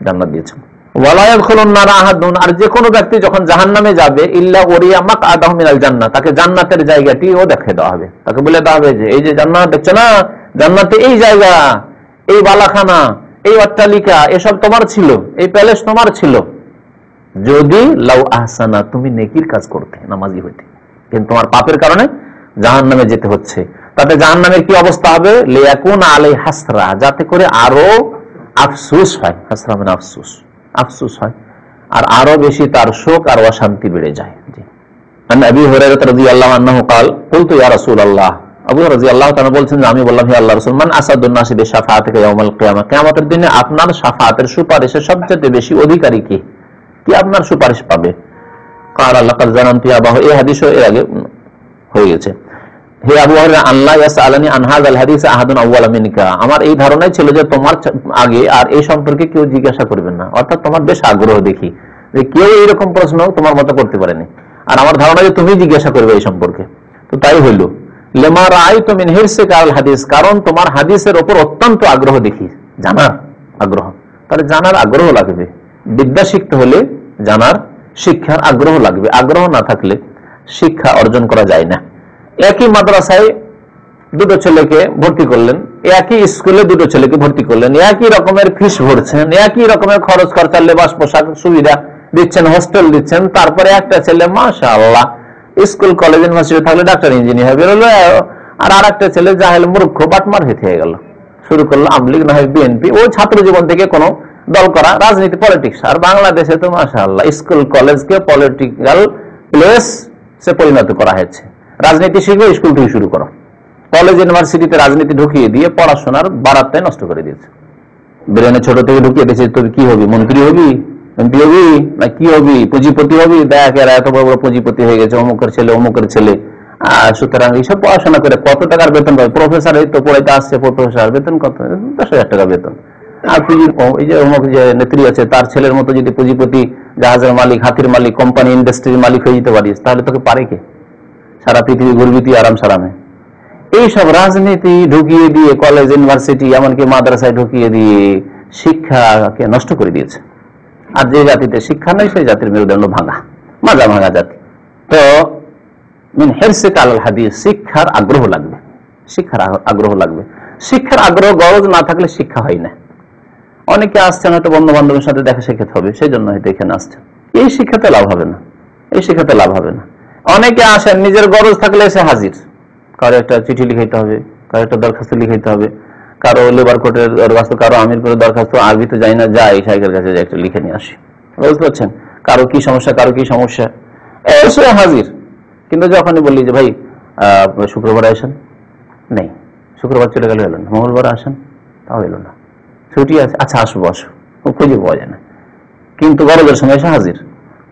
জান্নাত দিয়েছে। ওয়ালা ইয়াদখুলুন নার আহাদুন, আর যে কোনো ব্যক্তি যখন জাহান্নামে যাবে, ইল্লা উরিয়া মাকআদাহু মিনাল জান্নাহ, তাকে জান্নাতের জায়গাটিও দেখিয়ে দেওয়া হবে, তাকে বলে দেওয়া হবে যে এই যে জান্নাত দেখছো না, জান্নাতে এই জায়গা, এই বালাখানা, এই অট্টালিকা, এসব তোমার ছিল, এই প্যালেস তোমার ছিল, যদি লাউ আহসানা, তুমি নেকির কাজ করতে, নামাজি হইতে, কিন্তু তোমার পাপের কারণে জাহান্নামে যেতে হচ্ছে। তাতে জাহান্নামের কি অবস্থা হবে, লিয়াকুনা আলাই হাসরা, যাতে করে আরো আফসোস হয়, হাসরা মানে আফসোস, আফসোস হয়, আর আরো বেশি তার শোক আর অশান্তি বেড়ে যায়। জি, আন আবি হুরায়রা রাদিয়াল্লাহু আনহু قال قلت يا رسول الله, আবু হুরায়রা রাদিয়াল্লাহু তাআলা বলছেন যে আমি বললাম, হে আল্লাহর রাসূল, মান আসাদুন নাসি বিশাফাআতিকা ইয়াউমাল কিয়ামা, কিয়ামতের দিনে আপনার শাফাআতের সুপারিশের সবচেয়ে বেশি অধিকারী কে, কি আপনার সুপারিশ পাবে? ক্বালা লাকাদ যানানতু ইয়া আবু, এই হাদিসও এর আগে হয়ে গেছে। হে আবু হুরায়রা, আল্লাহ ইয়াসআলানি আন হাযাল হাদিস আহাদুন আউওয়ালা মিনকা, আমার এই ধারণাই ছিল যে তোমার আগে আর এই সম্পর্কে কেউ জিজ্ঞাসা করবে না, অর্থাৎ তোমার বেশ আগ্রহ দেখি যে কেউ এইরকম প্রশ্ন তোমার মতো করতে পারেনি, আর আমার ধারণা যে তুমি জিজ্ঞাসা করবে এই সম্পর্কে। তো তাই হইল, লিমা রাআইতু মিন হিরসিকা আল হাদিস, কারণ তোমার হাদিসের উপর অত্যন্ত আগ্রহ দেখি, জানার আগ্রহ। তাহলে জানার আগ্রহ লাগবে, বিদ্যা শিখতে হলে জানার শিক্ষার আগ্রহ লাগবে, আগ্রহ না থাকলে শিক্ষা অর্জন করা যায় না। একই মাদ্রাসায় দুটো ছেলেকে ভর্তি করলেন, একই স্কুলে দুটো ছেলেকে ভর্তি করলেন, একই রকমের ফিস ভরছেন, একই রকমের খরচ খরচা, লেবাস পোশাক সুবিধা দিচ্ছেন, হোস্টেল দিচ্ছেন, তারপরে একটা ছেলে মাশাআল্লাহ স্কুল কলেজ ইউনিভার্সিটি থাকলে ডাক্তার ইঞ্জিনিয়ার বেরোলো, আর একটা ছেলে জাহেল মূর্খ বাটমার হয়ে গেল, শুরু করলো আমলিগ না হয় বিএনপি। ওই ছাত্র জীবন থেকে কোনো দল করা, রাজনীতি, পলিটিক্স। আর বাংলাদেশে তো মাশাআল্লাহ স্কুল কলেজকে পলিটিক্যাল প্লেস সে পরিণত করা হয়েছে। রাজনীতি শিখবে স্কুল থেকে শুরু করো, কলেজ ইউনিভার্সিটিতে রাজনীতি ঢুকিয়ে দিয়ে পড়াশোনার বারাতটাই নষ্ট করে দিয়েছে। ব্রেনে ছোট থেকে ঢুকিয়ে দিয়েছে, তুই কি হবি, মন্ত্রী হবি, এমপি হবি, না কি হবি, পুঁজিপতি হবি, দেখ এরা এত বড় বড় পুঁজিপতি হয়ে গেছে, অমুকের ছেলে অমুকের ছেলে। সুতরাং এইসব পড়াশোনা করে কত টাকার বেতন পাবে? প্রফেসর এই তো পড়াইতে আসছে, প্রফেসর বেতন কত? 10,000 টাকা বেতন। আর এই যে অমুক যে নেত্রী আছে তার ছেলের মতো যদি পুঁজিপতি, জাহাজের মালিক, হাতির মালিক, কোম্পানি ইন্ডাস্ট্রির মালিক হয়ে যেতে পারিস, তাহলে তোকে পারে কে? সারা পৃথিবী ঘুরবি তুই আরাম সারামে। এইসব রাজনীতি ঢুকিয়ে দিয়ে কলেজ ইউনিভার্সিটি এমনকি মাদ্রাসায় ঢুকিয়ে দিয়ে শিক্ষাকে নষ্ট করে দিয়েছে। আর যে জাতিতে শিক্ষা নেই সেই জাতির মেরুদণ্ড ভাঙা, মাজা ভাঙা জাতি। তো মিন হিরসিকা আলাল হাদিস, শিক্ষার আগ্রহ লাগবে, শিক্ষার আগ্রহ লাগবে। শিক্ষার আগ্রহ গরজ না থাকলে শিক্ষা হয় না। অনেকে আসছেন হয়তো বন্ধু বান্ধবের সাথে দেখা শেখাতে হবে, সেই জন্য হয়তো এখানে আসছেন। এই শিক্ষাতে লাভ হবে না, এই শিক্ষাতে লাভ হবে না। অনেকে আসেন নিজের গরজ থাকলে এসে হাজির, কারো একটা চিঠি লিখাইতে হবে, কারো একটা দরখাস্ত লিখাইতে হবে, কারো লেবার কোর্টের দরখাস্ত, কারো আমির কোর্টের দরখাস্ত, আরবি তো যাই না, যাই শাইখের কাছে একটা লিখে নিয়ে আসি, বুঝতে পারছেন? কারো কি সমস্যা, কারো কি সমস্যা, এসে হাজির। কিন্তু যখনই বললি যে ভাই শুক্রবার আসেন, নেই, শুক্রবার চলে গেল, এলো না, মঙ্গলবার আসেন, তাও এলো না, ছুটি আছে, আচ্ছা আসবো আসো, খুঁজে পাওয়া যায় না। কিন্তু গরজের সময় এসে হাজির।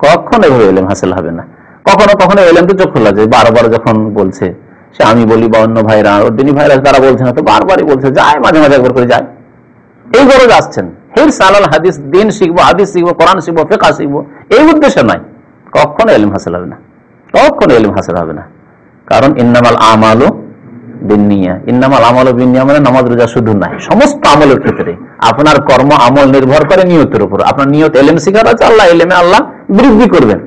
কখনো এভাবে এলেম হাসিল হবে না। কখনো কখনো এলেম তো চোখ খোলা যায়, বারবার যখন বলছে, সে আমি বলি বা অন্য ভাইরা, ওর দিনী ভাইরা তারা বলছে না, তো বারবারই বলছে, যায় মাঝে মাঝে একবার করে যায়। এই গরজ আসছেন হিরস আলাল হাদিস, দিন শিখবো, হাদিস শিখবো, কোরআন শিখবো, ফিকহ শিখবো, এই উদ্দেশ্যে নয়, কখনো এলেম হাসিল হবে না, কখনো এলেম হাসিল হবে না। কারণ ইন্নামাল আমালু বিন্নিয়া, ইন্নামাল আমালু বিন্নিয়া মানে নামাজ রোজা শুধু নাই, সমস্ত আমলের ক্ষেত্রে আপনার কর্ম আমল নির্ভর করে নিয়তের উপর। আপনার নিয়ত এলেম শিখার আছে, আল্লাহ এলেমে আল্লাহ বৃদ্ধি করবেন,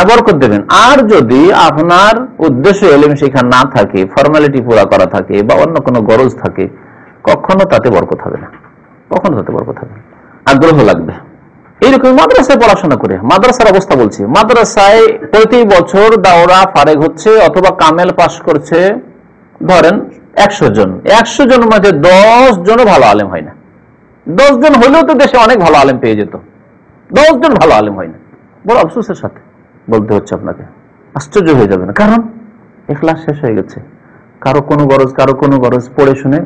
বরকত দেবেন। আর যদি আপনার উদ্দেশ্য এলেম শিক্ষা না থাকে, ফর্মালিটি পুরা করা থাকে বা অন্য কোনো গরজ থাকে, কখনো তাতে বরকত হবে না, কখনো তাতে বরকত হবে না। আগ্রহ লাগবে। এইরকম মাদ্রাসায় পড়াশোনা করে, মাদ্রাসার অবস্থা বলছি, মাদ্রাসায় প্রতি বছর দাওরা ফারেগ হচ্ছে অথবা কামেল পাস করছে ধরেন 100 জন, 100 জনের মধ্যে 10 জনও ভালো আলেম হয় না। 10 জন হলেও তো দেশে অনেক ভালো আলেম পেয়ে যেত, 10 জন ভালো আলেম হয় না। বড় আফসোসের সাথে বলতে হচ্ছে আপনাকে, আশ্চর্য হয়ে যাবে না, কারণ ইখলাস শেষ হয়ে গেছে। কারো কোনো গরজ, কারো কোনো গরজ, পড়ে শুনে,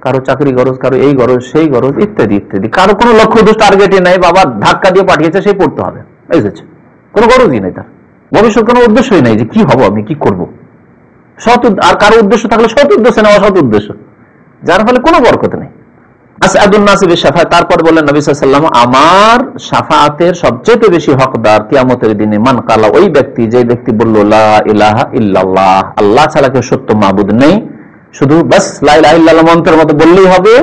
কারো চাকরি গরজ, কারো এই গরজ সেই গরজ, ইত্যাদি ইত্যাদি। কারো কোনো লক্ষ্য উদ্দেশ্য টার্গেটই নাই, বাবা ধাক্কা দিয়ে পাঠিয়েছে সেই পড়তে হবে, বুঝেছে? কোনো গরজই নাই তার, ভবিষ্যৎ কোনো উদ্দেশ্যই নাই যে কি হবো আমি, কি করব। সৎ, আর কারো উদ্দেশ্য থাকলে সৎ উদ্দেশ্য না অসৎ উদ্দেশ্য, যার ফলে কোনো বরকত নেই। তারপর বললেন নবী সাল্লাল্লাহু আলাইহি ওয়াসাল্লাম, আমার শাফাআতের সবচেয়ে বেশি হকদার কিয়ামতের দিনে মান কালা, ওই ব্যক্তি যে ব্যক্তি বলল লা ইলাহা ইল্লাল্লাহ, আল্লাহ ছাড়া কেউ সত্য মাবুদ নেই, শুধু বাস লা ইলাহা ইল্লাল্লাহ মন্ত্রের মতো বললেই হবে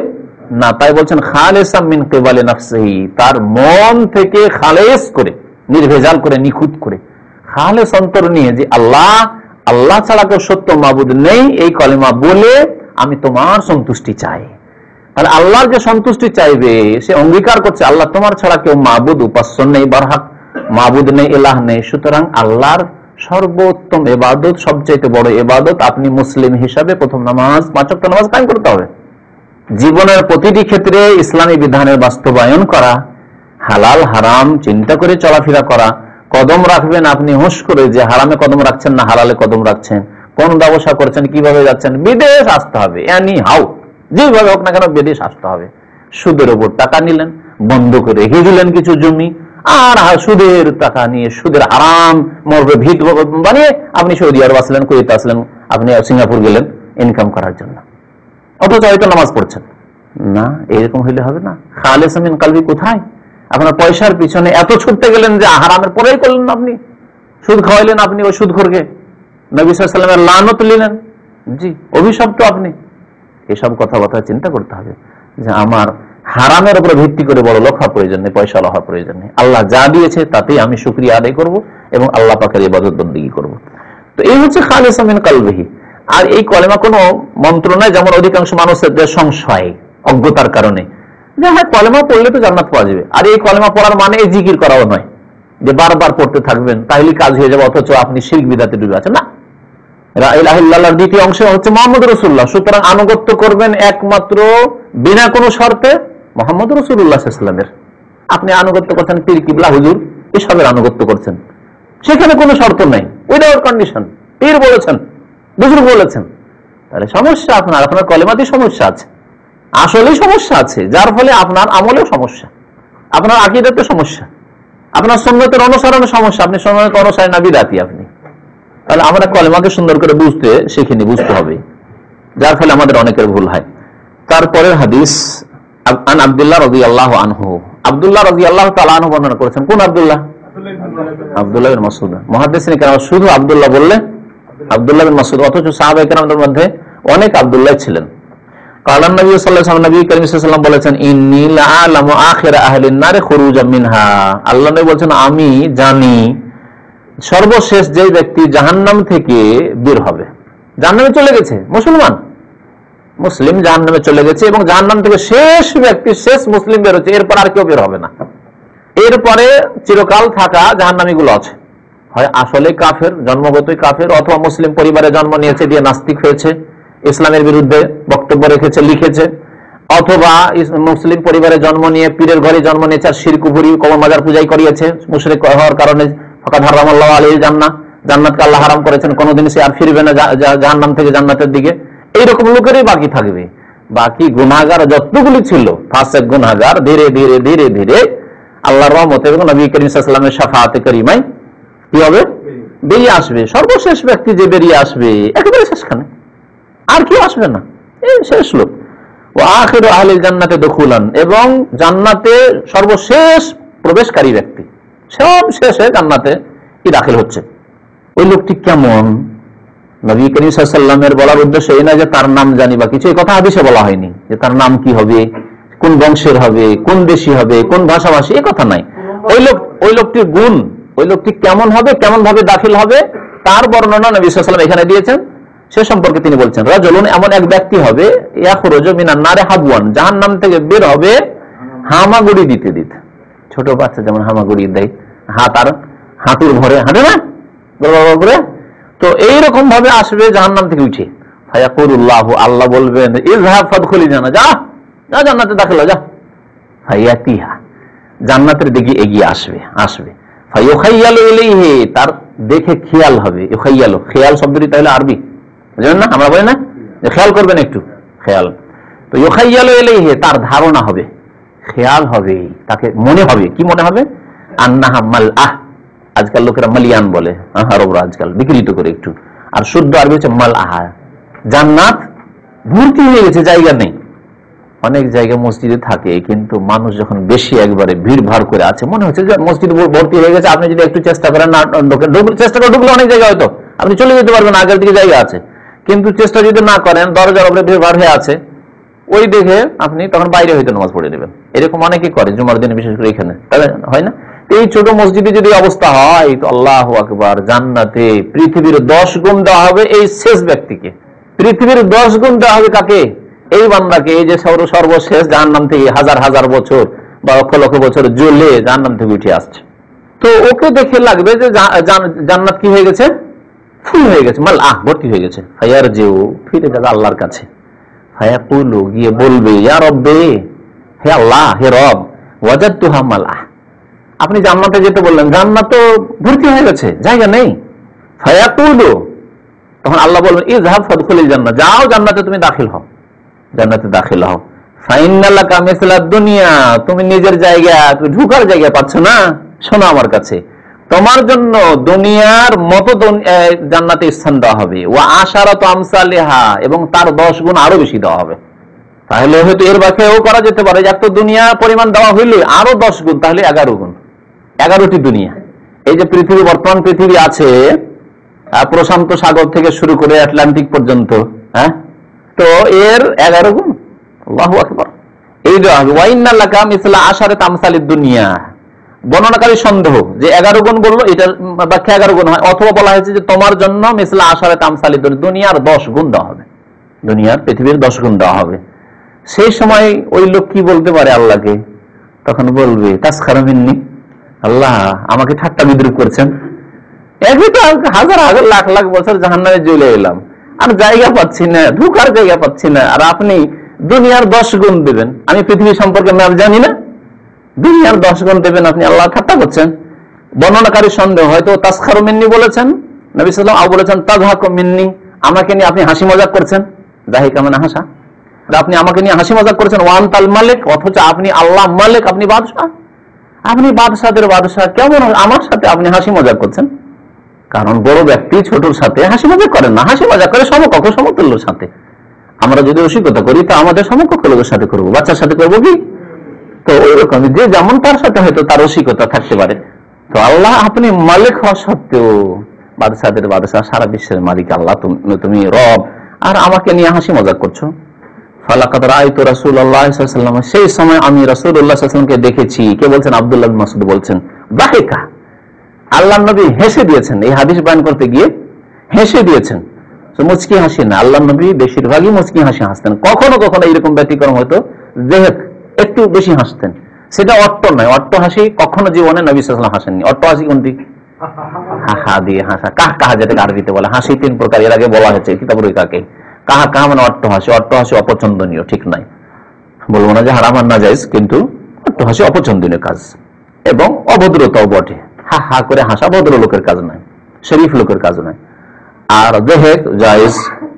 না, তাই বলছেন খালিসাম মিন কিবালি নাফসিহি, তার মন থেকে খালেস করে, নির্ভেজাল করে, নিখুঁত করে, খালেস অন্তর নিয়ে যে আল্লাহ, আল্লাহ ছাড়া কেউ সত্য মাবুদ নেই, এই কলেমা বলে আমি তোমার সন্তুষ্টি চাই। তাহলে আল্লাহর যে সন্তুষ্টি চাইবে, সে অঙ্গীকার করছে আল্লাহ তোমার ছাড়া কেউ মাবুদ, উপাস্য নেই, বারহাক মাবুদ নেই, ইলাহ নেই। সুতরাং আল্লাহর সর্বোত্তম ইবাদত, সবচেয়ে বড় ইবাদত, আপনি মুসলিম হিসাবে প্রথম নামাজ, 5 ওয়াক্ত নামাজ কায়েম করতে হবে। জীবনের প্রতিটি ক্ষেত্রে ইসলামী বিধানের বাস্তবায়ন করা, হালাল হারাম চিন্তা করে চলাফেরা করা। কদম রাখবেন আপনি হুঁশ করে, যে হারামে কদম রাখছেন না হালালে কদম রাখছেন, কোন ব্যবসা করছেন, কিভাবে যাচ্ছেন, বিদেশ আসতে হবে, এনি হাউ, যেভাবে হোক না কেন বিদেশ আসতে হবে। সুদের উপর টাকা নিলেন, বন্ধ করে রেখে দিলেন কিছু জমি, আর সুদের টাকা নিয়ে সুদের হারাম মরবে ভিত বানিয়ে আপনি সৌদি আরব আসলেন, কুয়েত আসলেন, আপনি সিঙ্গাপুর গেলেন ইনকাম করার জন্য, অথচ হয়তো নামাজ পড়ছেন না। এরকম হইলে হবে না। খালেস মিন কালবি কোথায়? আপনার পয়সার পিছনে এত ছুটতে গেলেন যে হারামের পরেই করলেন, আপনি সুদ খাওয়াইলেন, আপনি ওই সুদখোরকে, নবী সাল্লাল্লাহু আলাইহি ওয়াসাল্লামের লানত নিলেন, জি অভিশপ্ত আপনি। এসব কথাবার্তা চিন্তা করতে হবে যে আমার হারামের উপরে ভিত্তি করে বড় লোক হওয়ার প্রয়োজন নেই, পয়সা হওয়ার প্রয়োজন নেই। আল্লাহ যা দিয়েছে তাতেই আমি শুকরিয়া আদায় করব এবং আল্লাহ পাকের ইবাদত বন্দেগী করব। তো এই হচ্ছে খালিস মিন কালবিহি। আর এই কলেমা কোনো মন্ত্র নয়, যেমন অধিকাংশ মানুষের যে সংশয় অজ্ঞতার কারণে যে হ্যাঁ কলেমা পড়লে তো জান্নাত পাওয়া যাবে। আর এই কলেমা পড়ার মানে এই জিকির করাও নয় যে বারবার পড়তে থাকবেন তাহলে কাজ হয়ে যাবে, অথচ আপনি শিরক বিদআতে ডুবে আছেন। না, লা ইলাহা ইল্লাল্লাহর দ্বিতীয় অংশ হচ্ছে মুহাম্মদ রাসূলুল্লাহ। সুতরাং আনুগত্য করবেন একমাত্র বিনা কোনো শর্তে মুহাম্মদ রাসূলুল্লাহ সাল্লাল্লাহু আলাইহি ওয়াসাল্লামের। আপনি আনুগত্য করছেন পীর কিবলা হুজুর এসবের আনুগত্য করছেন, সেখানে কোনো শর্ত নাই, উইদাউট কন্ডিশন। পীর বলেছেন, বুজুর্গ বলেছেন, তাহলে সমস্যা আপনার, আপনার কলেমাতেই সমস্যা আছে, আসলেই সমস্যা আছে, যার ফলে আপনার আমলেও সমস্যা, আপনার আকীদাতে সমস্যা, আপনার সুন্নতের অনুসরণে সমস্যা, আপনি সুন্নতের অনুসারী না বিদআতি আপনি। তাহলে আমরা কলেমাকে সুন্দর করে বুঝতে শিখিনি, বুঝতে হবে, যার ফলে আমাদের অনেকের ভুল হয়। তারপরের হাদিস আন আব্দুল্লাহ রাদিয়াল্লাহু আনহু, আব্দুল্লাহ রাদিয়াল্লাহু তাআলা আনহু বর্ণনা করেছেন। কোন আব্দুল্লাহ? আব্দুল্লাহ বিন মাসউদ। মুহাদ্দিসিন কেরাম শুধু আব্দুল্লাহ বললে আব্দুল্লাহ বিন মাসউদ, অথচ সাহাবায়ে কেরামদের মধ্যে অনেক আব্দুল্লাহ ছিলেন। কালান নবী সাল্লাল্লাহু আলাইহি ওয়াসাল্লাম, নবী করিম সাল্লাল্লাহু আলাইহি ওয়াসাল্লাম বলেছেন, ইন্নী লাআলামু আখিরা আহলিন নার খুরুজাম মিনহা। আল্লাহ নবী বলেন আমি জানি সর্বশেষ যে ব্যক্তি জাহান্নাম থেকে বের হবে, জাহান্নামে চলে গেছে মুসলমান, মুসলিম জাহান্নামে চলে গেছে এবং জাহান্নাম থেকে শেষ ব্যক্তি, শেষ মুসলিম বের হচ্ছে, এরপর আর কেউ বের হবে না। এরপরে চিরকাল থাকা জাহান্নামী গুলো আছে, হয় আসলে কাফের, জন্মগতই কাফের, অথবা মুসলিম পরিবারে জন্ম নিয়েছে দিয়ে নাস্তিক হয়েছে, ইসলামের বিরুদ্ধে বক্তব্য রেখেছে, লিখেছে, অথবা মুসলিম পরিবারে জন্ম নিয়ে পীরের ঘরে জন্ম নিয়েছে আর শিরক কুফরি কবর মাজার পূজাই করিয়েছে, মুশরিক হওয়ার কারণে ফাকাদ হারামাল্লাহু আলাইহি জান্নাহ, জান্নাতকে আল্লাহ হারাম করেছেন, কোনোদিন সে আর ফিরবে না জাহান্নাম থেকে জান্নাতের দিকে। এইরকম লোকেরই বাকি থাকবে। বাকি গুনাহগার যতগুলি ছিল ফাসিক গুনাহগার ধীরে ধীরে ধীরে ধীরে আল্লাহর রহমতে এবং নবী করিম সাল্লাল্লাহু আলাইহি ওয়াসাল্লামের শাফাআতে কারিমায় কি হবে? বেরিয়ে আসবে। সর্বশেষ ব্যক্তি যে বেরিয়ে আসবে একেবারে শেষখানে, আর কেউ আসবে না, এই শেষ লোক। ওয়া আখিরু আহলিল জান্নাতি দুখুলান, এবং জান্নাতে সর্বশেষ প্রবেশকারী ব্যক্তি, সব শেষে জান্নাতে কি দাখিল হচ্ছে। ওই লোকটি কেমন? নবী করিম সাল্লাল্লাহু আলাইহি ওয়াসাল্লামের বলার উদ্দেশ্য এই না যে তার নাম জানি বা কিছু, এই কথা হাদিসে বলা হয়নি যে তার নাম কি হবে, কোন বংশের হবে, কোন দেশি হবে, কোন ভাষাভাষী, এই কথা নাই। ওই লোকটির গুণ, ওই লোকটি কেমন হবে, কেমন ভাবে দাখিল হবে, তার বর্ণনা নবী সাল্লাল্লাহু আলাইহি ওয়াসাল্লাম এখানে দিয়েছেন। সে সম্পর্কে তিনি বলছেন, রাজুলুন, এমন এক ব্যক্তি হবে, ইয়াখরুজু মিনান নারে হাবওয়ান, জাহান্নাম থেকে বের হবে হামাগুড়ি দিতে দিতে। ছোট বাচ্চা যেমন হামাগুড়ি দেয়, হাঁটুর ভরে হাঁটে না করে, তো এইরকম ভাবে আসবে জাহান্নাম থেকে উঠে। ফায়াকুলুল্লাহু, আল্লাহ বলবেন, ইযহাব ফাদখুলি জান্নাহ, যা যা জান্নাতে দাখিল হ, যা। ফায়াতিহা, জান্নাতের দিকে এগিয়ে আসবে। ফায়ুখাইয়ালু ইলাইহি, তার দেখে খেয়াল হবে। ইউখাইয়ালু, খেয়াল শব্দটি তাহলে আরবি, বুঝলেন না? আমরা বলি না যে খেয়াল করবেন একটু, খেয়াল। তো ইউখাইয়ালু ইলাইহি, তার ধারণা হবে, খেয়াল হবে, তাকে মনে হবে। কি মনে হবে? আন্নাহা মালআহ, আজকাল লোকেরা মালিয়ান বলে, আরবরা আজকাল বিকৃত করে একটু, আর শুদ্ধ আরবি হচ্ছে মালআহ, জান্নাত ভর্তি হয়ে গেছে, জায়গা নেই। অনেক জায়গায় মসজিদে থাকে, কিন্তু মানুষ যখন বেশি একবারে ভিড় ভাড় করে আছে, মনে হচ্ছে যে মসজিদ ভর্তি হয়ে গেছে। আপনি যদি একটু চেষ্টা করেন না, চেষ্টা করে ঢুকলে অনেক জায়গা হয়তো আপনি চলে যেতে পারবেন, আগের দিকে জায়গা আছে, কিন্তু চেষ্টা যদি না করেন, দরজার উপরে ভিড় ভাড় হয়ে আছে, ওই দেখে আপনি তখন বাইরে হয়তো নামাজ পড়ে নেবেন। এরকম অনেকে করে জুমার দিনে, বিশেষ করে এখানে, তাহলে হয় না? এই ছোট মসজিদে যদি অবস্থা হয়, তো আল্লাহু আকবার, জান্নাতে পৃথিবীর 10 গুণ দেওয়া হবে এই শেষ ব্যক্তিকে। পৃথিবীর 10 গুণ দেওয়া হবে কাকে? এই বান্দাকে, এই যে সর্বশেষ জাহান্নাম থেকে হাজার হাজার বছর বা লক্ষ লক্ষ বছর জ্বলে জাহান্নাম থেকে উঠে আসছে। তো ওকে দেখে লাগবে যে জান্নাত কি হয়ে গেছে? ফুল হয়ে গেছে, মালআহ, ভর্তি হয়ে গেছে। ফায়ার যেও, ফিরে যাবে আল্লাহর কাছে। ফায়াকুলু, গিয়ে বলবে, ইয়া রব্বে, হে আল্লাহ, হে রব, ওয়াজাদতুহা মালআহ, আপনি জান্নাতে যেতে বললেন, জান্নাত তো ভর্তি হয়ে গেছে, জায়গা নেই। ফায়াকুলু, তখন আল্লাহ বলবেন ইযহাব ফাদখুলিল জান্নাহ, যাও জান্নাতে তুমি দাখিল হও, জান্নাতে দাখিল হও। ফাইন্নালাকা মিসলাদ দুনিয়া, তুমি নিজের জায়গা, তুমি ঢুকার জায়গা পাচ্ছ না, শোনো আমার কাছে, তোমার জন্য দুনিয়ার মতো জান্নাতে স্থান দেওয়া হবে, ওয়া আশারাতু আমসালিহা, এবং তার 10 গুণ আরো বেশি দেওয়া হবে। তাহলে হয়তো এর ব্যাখ্যাও করা যেতে পারে যে এত দুনিয়া পরিমাণ দেওয়া হইলে আরো 10 গুণ, তাহলে 11 গুণ, 11টি দুনিয়া। এই যে পৃথিবী, বর্তমান পৃথিবী আছে, প্রশান্ত সাগর থেকে শুরু করে আটলান্টিক পর্যন্ত, হ্যাঁ, তো এর 11 গুণ। আল্লাহু আকবার। এই ওয়াইন্নালাকা মিসলা আশারাত আমসালিদ দুনিয়া, বর্ণনাকারী সন্দেহ যে 11 গুণ বললো, এটার ব্যাখ্যা 11 গুণ হয়, অথবা বলা হয়েছে যে তোমার জন্য মিসলা আশারাত আমসালিদ দুনিয়ার 10 গুণ দেওয়া হবে, দুনিয়ার পৃথিবীর 10 গুণ দেওয়া হবে। সেই সময় ওই লোক কি বলতে পারে আল্লাহকে? তখন বলবে তাসখারা মিন্নি, আল্লাহ আমাকে ঠাট্টা বিদ্রুপ করছেন, একই তো হাজার হাজার লাখ লাখ বছর জাহান্নামে জ্বলে এলাম, আর জায়গা পাচ্ছি না, ঢুকার জায়গা পাচ্ছি না, আর আপনি দুনিয়ার 10 গুণ দেবেন। আমি পৃথিবী সম্পর্কে ম্যাপ জানি না, দুনিয়ার 10 গুণ দেবেন আপনি, আল্লাহ ঠাট্টা করছেন। বর্ণনাকারী সন্দেহ, হয়তো তাসখারু মিন্নি বলেছেন নবী সাল্লাল্লাহু আলাইহি ওয়াসাল্লাম, বলেছেন তাযহাকু মিন্নি, আমাকে নিয়ে আপনি হাসি মজাক করছেন, যাহিকা মানে হাসা, আপনি আমাকে নিয়ে হাসি মজাক করেছেন। ওয়ান তাল মালিক, অথচ আপনি আল্লাহ মালিক, আপনি বাদশাহ, আপনি বাদশাদের বাদশাহ, কেমন আমার সাথে আপনি হাসি মজাক করছেন? কারণ বড় ব্যক্তি ছোটর সাথে হাসি মজাক করেন না, হাসি মজাক করে সমকক্ষ সমতুল্যের সাথে। আমরা যদি রসিকতা করি তা আমাদের সমকক্ষ লোকের সাথে করবো, বাচ্চার সাথে করবো কি? তো ওই রকম যে যেমন তার সাথে হয়তো তার রসিকতা থাকতে পারে। তো আল্লাহ আপনি মালিক হওয়া সত্ত্বেও বাদশাদের বাদশাহ, সারা বিশ্বের মালিক আল্লাহ, তুমি রব, আর আমাকে নিয়ে হাসি মজাক করছো। ফালাকাদ রাআইতু রাসূলুল্লাহ সাল্লাল্লাহু আলাইহি ওয়াসাল্লাম, সেই সময় আমি রাসূলুল্লাহ সাল্লাল্লাহু আলাইহি ওয়াসাল্লামকে দেখেছি। কে বলছেন? আব্দুল্লাহ বিন মাসউদ বলছেন। দাহিকা, আল্লাহর নবী হেসে দিয়েছেন, এই হাদিস বয়ান করতে গিয়ে হেসে দিয়েছেন, তো মুচকি হাসি না, আল্লাহর নবী বেশিরভাগই মুচকি হাসি হাসতেন। কখনো কখনো এরকম ব্যতিক্রম হতো যে একটু বেশি হাসতেন, সেটা অট্ট নয়, অট্ট হাসি কখনো জীবনে নবী সাল্লাল্লাহু আলাইহি ওয়াসাল্লাম হাসেননি। অট্ট হাসি কোনটি? হা দিয়ে হাসা, কাহ কাহা, যেটাকে আরবিতে বলে। হাসি 3 প্রকার, এর আগে বলা হয়েছে কিতাবুল কাকে। কাহা কাহা মানে অট্ট হাসি, অট্ট হাসি অপছন্দনীয়, ঠিক নাই, বলবো না যে হারাম আর নাজায়েজ, কিন্তু অট্ট হাসি অপছন্দনীয় কাজ এবং অভদ্রতাও বটে। হা হা করে হাসা ভদ্র লোকের কাজ নয়, শরীফ লোকের কাজ নয়। আর দেহেক জায়েজ,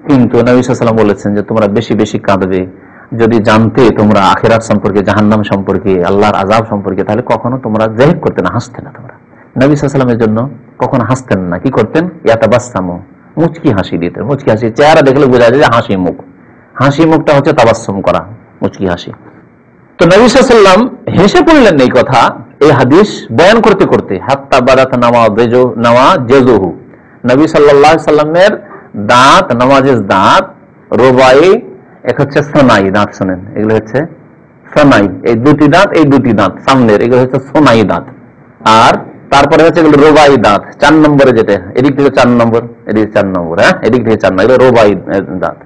কিন্তু নবী সাল্লাল্লাহু আলাইহি ওয়াসাল্লাম বলেছেন যে তোমরা বেশি বেশি কাঁদবে, যদি জানতে তোমরা আখিরাত সম্পর্কে, জাহান্নাম সম্পর্কে, আল্লাহর আযাব সম্পর্কে, তাহলে কখনো তোমরা জেহেক করতে না, হাসতে না। তোমরা নবী সাল্লাল্লাহু আলাইহি ওয়াসাল্লামের জন্য কখনো হাসতেন না, কি করতেন? ইয়াতাবাসসামু, মুচকি হাসি দিতেন। মুচকি হাসি চেহারা দেখলে বোঝা যায় যে হাসি মুখ, হাসি মুখটা হচ্ছে তাবাসসুম করা, মুচকি হাসি। তো নবী সাল্লাল্লাহু আলাইহি ওয়াসাল্লাম হেসে পড়লেন এই কথা, এই হাদিস বয়ান করতে করতে। হাত্তা বারাত নাওয়াজেজুহু, নবী সাল্লাল্লাহু আলাইহি ওয়াসাল্লামের দাঁত, নামাজের দাঁত, রুবাই, এক হচ্ছে সোনাই দাঁত, শোনেন এগুলো হচ্ছে সোনাই, এই দুটি দাঁত, এই দুটি দাঁত সামনের, এগুলো হচ্ছে সোনাই দাঁত। আর তারপরে হচ্ছে এগুলো রুবাই দাঁত, 4 নম্বরে, যেটা এদিক থেকে 4 নম্বর, এদিকে 4 নম্বর, হ্যাঁ, এদিক থেকে 4 নম্বর, এগুলো রুবাই দাঁত।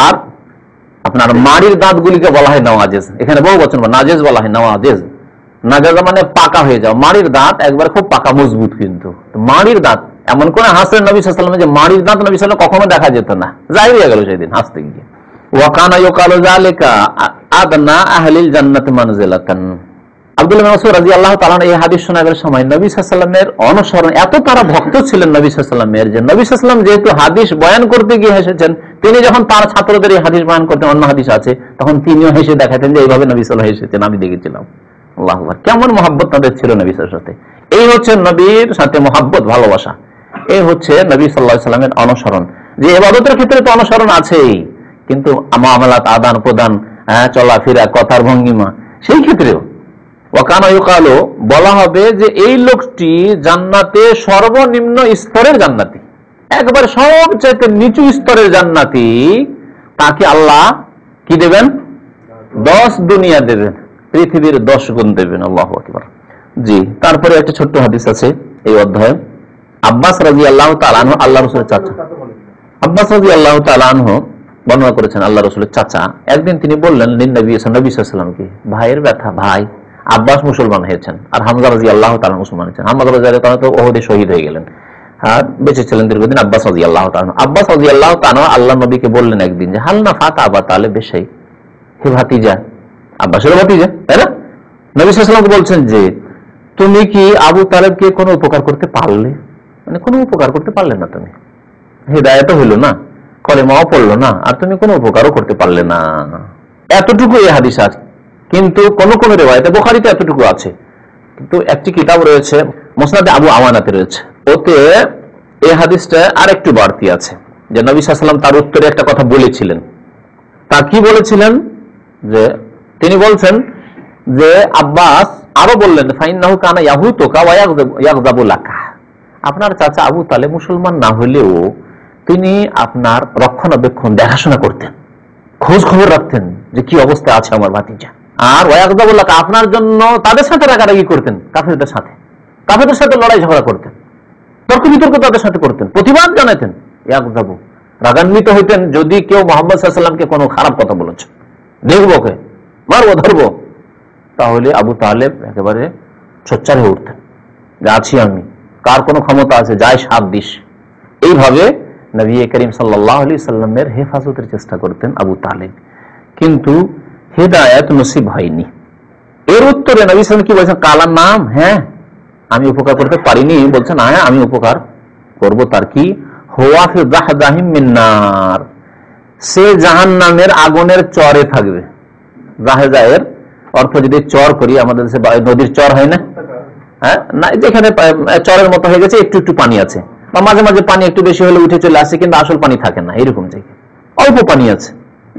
আর আপনার মাড়ির দাঁত গুলিকে বলা হয় নওয়াজেজ, এখানে বহু বচন নাজেজ বলা হয়, নওয়াজেজ। নাজাজা মানে পাকা হয়ে যাও, মাড়ির দাঁত একবার খুব পাকা মজবুত। কিন্তু মাড়ির দাঁত এমন কোন হাসলেন নবী সাল্লাল্লাহু আলাইহি ওয়াসাল্লাম যে মাড়ির দাঁত নবী সাল্লাল্লাহু কখনো দেখা যেত না, জাহির হয়ে গেল সেদিন হাসতে গিয়ে। ওয়া কানা ইয়াকালু যালিকা আদনা আহলিল জান্নাতি মানজিলাতান। আব্দুল্লাহ বিন মাসউদ রাদিয়াল্লাহু তাআলা এই হাদিস শোনার সময় নবী সাল্লাল্লাহু আলাইহি ওয়াসাল্লামের অনুসরণ, এত তারা ভক্ত ছিলেন নবী সাল্লাল্লাহু আলাইহি ওয়াসাল্লামের, যে নবী সাল্লাল্লাহু আলাইহি ওয়াসাল্লাম যেহেতু হাদিস বয়ান করতে গিয়ে হেসেছেন, তিনি যখন তার ছাত্রদের এই হাদিস বয়ান করতেন, অন্য হাদিস আছে, তখন তিনিও হেসে দেখাতেন যে এইভাবে নবী সাল্লাল্লাহু আলাইহি ওয়াসাল্লাম হেসেছেন, আমি দেখেছিলাম। আল্লাহু আকবার, কেমন মহব্বত তাদের ছিল নবী সাল্লাল্লাহু আলাইহি ওয়াসাল্লামের সাথে। এই হচ্ছে নবীর সাথে মহব্বত, ভালোবাসা। এই হচ্ছে নবী সাল্লাল্লাহু আলাইহি ওয়াসাল্লামের অনুসরণ। যে ইবাদতের ক্ষেত্রে তো অনুসরণ আছেই, কিন্তু মুআমালাত, আদান প্রদান, চলাফেরা, কথার ভঙ্গিমা, সেই ক্ষেত্রেও ওয়াকানা ইউকালু, বলা হবে যে এই লোকটি জান্নাতে সর্বনিম্ন স্তরের জান্নাতি, একবার সবচেয়ে নিচু স্তরের জান্নাতি, তাকে আল্লাহ কি দেবেন? 10 দুনিয়া দেবেন, পৃথিবীর 10 গুণ দেবেন। আল্লাহু আকবার। জি, তারপরে একটা ছোট্ট হাদিস আছে এই অধ্যায়ে। আব্বাস রাদিয়াল্লাহু তাআলা আনহু, আল্লাহ রাসূলের চাচা, আব্বাস রাদিয়াল্লাহু তাআলা আনহু বর্ণনা করেছেন, আল্লাহ রাসূলের চাচা একদিন তিনি বললেন নবী সাল্লাল্লাহু আলাইহি ওয়াসাল্লামকে, ভাইয়ের ব্যথা, ভাই আব্বাস মুসলমান হয়েছেন, আর হামজা রাদিয়াল্লাহু তাআলা মুসলমান হয়েছেন। হামজা রাদিয়াল্লাহু তাআলা তো ওহদে শহীদ হয়ে গেলেন, আর বেঁচে ছিলেন দীর্ঘদিন আব্বাস রাদিয়াল্লাহু তাআলা। আব্বাস রাদিয়াল্লাহু তাআলা আল্লাহ নবীকে বললেন একদিন যে হাল না ফাতা আবা তালেব বেশাই, হে ভাতিজা, আব্বাসের ভাতিজা, তাই না? নবী সাল্লাল্লাহু আলাইহি ওয়াসাল্লাম বলছেন যে তুমি কি আবু তালেবকে কোনো উপকার করতে পারলে? মানে কোনো উপকার করতে পারলে না তুমি? হিদায়াত হইল না, কলেমাও পড়লো না, আর তুমি কোনো উপকারও করতে পারলে না। এতটুকু এই হাদিস আছে। কিন্তু কোন কোন রিওয়ায়াতে, বুখারীতে এতটুকু আছে, কিন্তু একটি কিতাব রয়েছে মুসনাদে আবু আওয়ানাতে রয়েছে, ওতে এই হাদিসটা আরেকটু বাড়তি আছে, যে নবী সাল্লাল্লাহু আলাইহি ওয়াসাল্লাম তার উত্তরে একটা কথা বলেছিলেন। তা কি বলেছিলেন? যে তিনি বলছেন যে আব্বাস আরো বললেন, ফাইন্নাহু কানা ইয়াহুতুকা ওয়া ইয়াগযাবু লাকা, আপনার চাচা আবু তালেব মুসলমান না হলেও তিনি আপনার রক্ষণাবেক্ষণ দেখাশোনা করতেন, খোঁজ খবর রাখতেন যে কি অবস্থা আছে আমার ভাতিজা। আর ওয়াগযাবু লাকা, আপনার জন্য তাদের সাথে রাগারাগি করতেন, কাফেরদের সাথে লড়াই ঝগড়া করতেন, তর্ক বিতর্ক তাদের সাথে করতেন, প্রতিবাদ জানাতেন। ইয়াগযাবু, রাগান্বিত হইতেন যদি কেউ মুহাম্মদ সাল্লাল্লাহু আলাইহি ওয়াসাল্লামকে কোনো খারাপ কথা বলেছে, দেখবো কে, মারবো ধরবো, তাহলে আবু তালেব একেবারে সোচ্চার হয়ে উঠতেন যে আছি আমি, কার কোনো ক্ষমতা আছে, যায় সাত দিস। এইভাবে নবী করিম সাল্লাল্লাহু আলাইহি ওয়াসাল্লামের হেফাজতের চেষ্টা করতেন আবু তালেব, কিন্তু হেদায়েত নসিব হয়নি। এর উত্তরে নবী সাল্লাল্লাহু আলাইহি ওয়াসাল্লাম কি বলছেন? কালার নাম, হ্যাঁ আমি উপকার করতে পারিনি, বলছেন হ্যাঁ আমি উপকার করব। তার কি? হুয়া ফি যাহজাহিম মিন নার, সে জাহান্নামের আগুনের চরে থাকবে। জাহজায়ের অর্থ যদি চর করি, আমাদের দেশে নদীর চর হয় না, হ্যাঁ না, যেখানে চরের মতো হয়ে গেছে, একটু একটু পানি আছে, বা মাঝে মাঝে পানি একটু বেশি হলে উঠে চলে আসে, কিন্তু আসল পানি থাকে না, এরকম জায়গায় অল্প পানি আছে,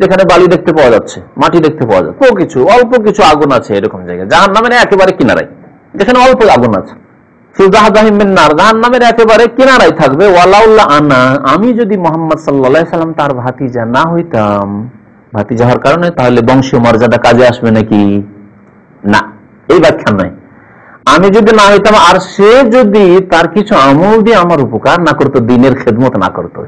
যেখানে বালি দেখতে পাওয়া যাচ্ছে, মাটি দেখতে পাওয়া যাচ্ছে, অল্প কিছু আগুন আছে, এরকম জায়গায় জাহান্নামের একেবারে কিনারায়, যেখানে অল্প আগুন আছে, জাহান্নামের একেবারে কিনারায় থাকবে। ওয়ালাউল্লাহ আনা, আমি যদি মুহাম্মদ সাল্লাল্লাহু আলাইহি ওয়াসাল্লাম তার ভাতিজা না হইতাম, ভাতিজা হওয়ার কারণে তাহলে বংশীয় মর্যাদা কাজে আসবে নাকি? না, এই ব্যাখ্যা নয়। আমি যদি না হইতাম, আর সে যদি তার কিছু আমল দিয়ে আমার উপকার না করতো, দিনের খেদমত না করতো,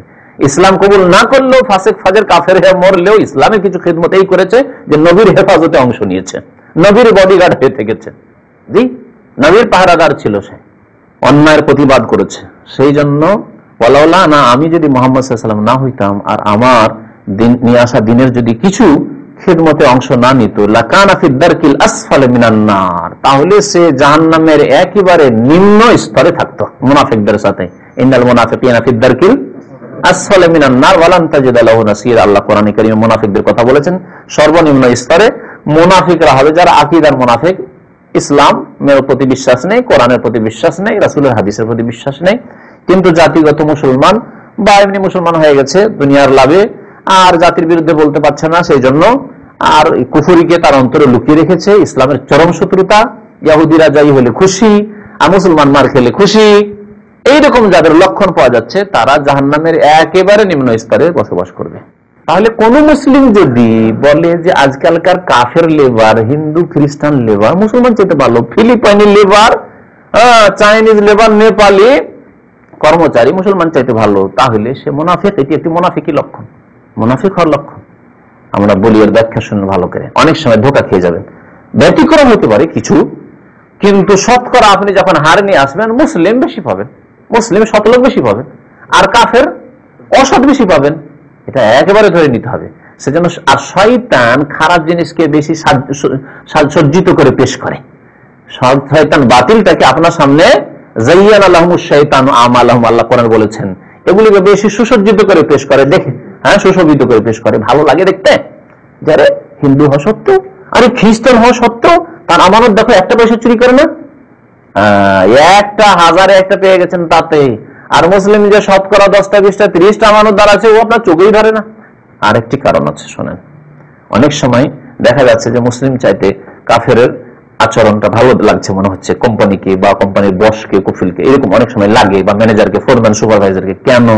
ইসলাম কবুল না করলেও, ফাসিক ফাজের কাফের হয়ে মরলেও ইসলামের কিছু খেদমত এই করেছে যে নবীর হেফাজতে অংশ নিয়েছে, নবীর বডিগার্ড হয়ে থেকেছে, জি নবীর পাহারাদার ছিল, সে অন্যায়ের প্রতিবাদ করেছে। সেই জন্য ওয়ালাউলা না, আমি যদি মুহাম্মদ সাল্লাল্লাহু আলাইহি ওয়াসাল্লাম না হইতাম, আর আমার দিন নিয়ে আসা দিনের যদি কিছু খিদমতে অংশ না নিত, লাকানা ফিদ দারকিল আসফালি মিনান নার, তাহলে সে জাহান্নামের একেবারে নিম্ন স্তরে থাকতো মুনাফিকদের সাথে। ইন্নাল মুনাফিকিনা ফিদ দারকিল আসফালি মিনান নার ওয়া লান তাজিদ লাহু নাসীরা, আল্লাহ কোরআনে কারীমে মুনাফিকদের কথা বলেছেন, সর্বনিম্ন স্তরে মুনাফিকরা হবে যারা আকীদার মুনাফিক, ইসলামের প্রতি বিশ্বাস নেই, কোরআনের প্রতি বিশ্বাস নেই, রাসূলের হাদিসের প্রতি বিশ্বাস নেই, কিন্তু জাতিগত মুসলমান বা এমনি মুসলমান হয়ে গেছে দুনিয়ার লাভে, আর জাতির বিরুদ্ধে বলতে পারছে না, সেই জন্য আর কুফরিকে তার অন্তরে লুকিয়ে রেখেছে, ইসলামের চরম শত্রুতা, ইহুদিরা যাই হলে খুশি, আর মুসলমান মার খেলে খুশি, এইরকম যাদের লক্ষণ পাওয়া যাচ্ছে, তারা জাহান্নামের একেবারে নিম্ন স্তরে বসবাস করবে। তাহলে কোন মুসলিম যদি বলে যে আজকালকার কাফের লেবার, হিন্দু খ্রিস্টান লেবার মুসলমান চাইতে ভালো, ফিলিপাইনি লেবার, চাইনিজ লেবার, নেপালি কর্মচারী মুসলমান চাইতে ভালো, তাহলে সে মুনাফিক। এটি একটি মুনাফিকি লক্ষণ, মুনাফিক হওয়ার লক্ষণ। আমরা বলি এর ব্যাখ্যা শুনুন ভালো করে, অনেক সময় ধোঁকা খেয়ে যাবেন। ব্যতিক্রম হতে পারে কিছু, কিন্তু শতকরা আপনি যখন হার নিয়ে আসবেন, মুসলিম বেশি পাবেন, মুসলিম শতলোক বেশি পাবেন, আর কাফের অসৎ বেশি পাবেন, এটা একেবারে ধরে নিতে হবে। সেজন্য আর শয়তান খারাপ জিনিসকে বেশি সজ্জিত করে পেশ করে, শয়তান বাতিলটাকে আপনার সামনে যায়্যানা লাহুমুশ শাইতানু আমালাহুম, আল্লাহ কোরআনে বলেছেন, এগুলিকে বেশি সুসজ্জিত করে পেশ করে, দেখে হ্যাঁ সুশোভিত করে পেশ করে, ভালো লাগে দেখতে। যারা হিন্দু হওয়া সত্ত্বেও, আরে খ্রিস্টান হওয়া সত্ত্বেও তার আমানত দেখো, একটা পয়সা চুরি করে না, একটা হাজারে একটা পেয়ে গেছেন তাতে। আর মুসলিম যে শতকরা 10টা 20টা 30টা আমানতদার আছে, ও আপনার চোখেই ধরে না। আরেকটি কারণ আছে, শোনেন, অনেক সময় দেখা যাচ্ছে যে মুসলিম চাইতে কাফের আচরণটা ভালো লাগছে মনে হচ্ছে কোম্পানিকে বা কোম্পানির বসকে, কফিলকে, এরকম অনেক সময় লাগে, বা ম্যানেজারকে, ফোরম্যান, সুপারভাইজারকে। কেন?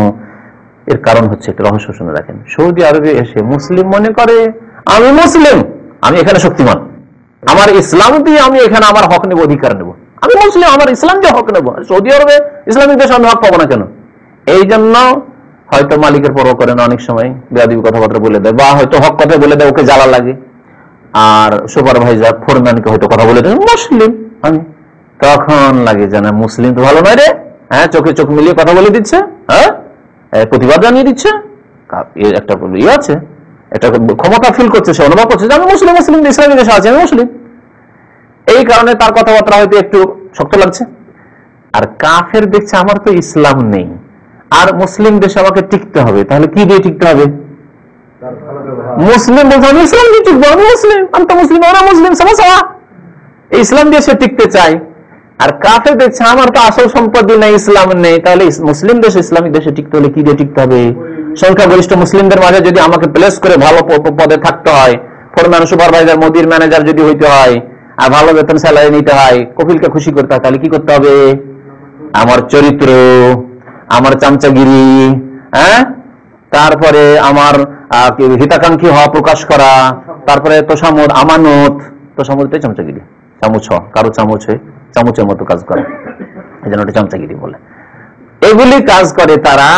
এর কারণ হচ্ছে, একটা রহস্য শুনে রাখেন। সৌদি আরবে এসে মুসলিম মনে করে আমি মুসলিম, আমি এখানে শক্তিমান, আমার ইসলাম দিয়ে আমি এখানে আমার হক নেব, অধিকার নেব, আমি মুসলিম, আমার ইসলাম দিয়ে হক নেব। সৌদি আরবে ইসলামিক দেশে আমি হক পাবো না কেন? এই জন্য হয়তো মালিকের পরোয়া করে না, অনেক সময় বেয়াদবি কথাবার্তা বলে দেয়, বা হয়তো হক কথা বলে দেয়, ওকে জ্বালা লাগে। আর সুপারভাইজার, ফোরম্যানকে হয়তো কথা বলে দেয় মুসলিম আমি, তখন লাগে যে না, মুসলিম তো ভালো নয় রে, হ্যাঁ চোখে চোখ মিলিয়ে কথা বলে দিচ্ছে, হ্যাঁ প্রতিবাদ জানিয়ে দিচ্ছে, একটা ইয়ে আছে, একটা ক্ষমতা ফিল করছে, সে অনুভব করছে যে আমি মুসলিম, মুসলিম ইসলামী দেশে আছে, আমি মুসলিম। এই কারণে তার কথাবার্তা হয়তো একটু শক্ত লাগছে। আর কাফের দেখছে আমার তো ইসলাম নেই, আর মুসলিম দেশে আমাকে টিকতে হবে, তাহলে কি দিয়ে টিকতে হবে? মুসলিম বলতে আমি ইসলাম দিয়ে টিকবো, আমি মুসলিম, আমি তো মুসলিম, ওরা মুসলিম, সমস্যা ইসলাম দিয়ে সে টিকতে চায়। আর কাফের দেখছে আমার তো আসল সম্পত্তি নেই, ইসলাম নেই, তাহলে মুসলিম দেশে ইসলামিক দেশে টিকতে হলে কি দিয়ে টিকতে হবে? সংখ্যাগরিষ্ঠ মুসলিমদের মাঝে যদি আমাকে প্লেস করে ভালো পদে থাকতে হয়, ফোরম্যান, সুপারভাইজার, মোদির ম্যানেজার যদি হইতে হয়, আর ভালো বেতন স্যালারি নিতে হয়, কপিলকে খুশি করতে হয়, তাহলে কি করতে হবে? আমার চরিত্র, আমার চামচাগিরি, হ্যাঁ, তারপরে আমার হিতাকাঙ্ক্ষী হওয়া প্রকাশ করা, তারপরে তোষামত, আমানত, তোষামতটাই চামচাগিরি, চামচ কারো চামচের মতো কাজ করা, এই জন্য ওটা চামচাগিরি বলে। এগুলি কাজ করে তারা,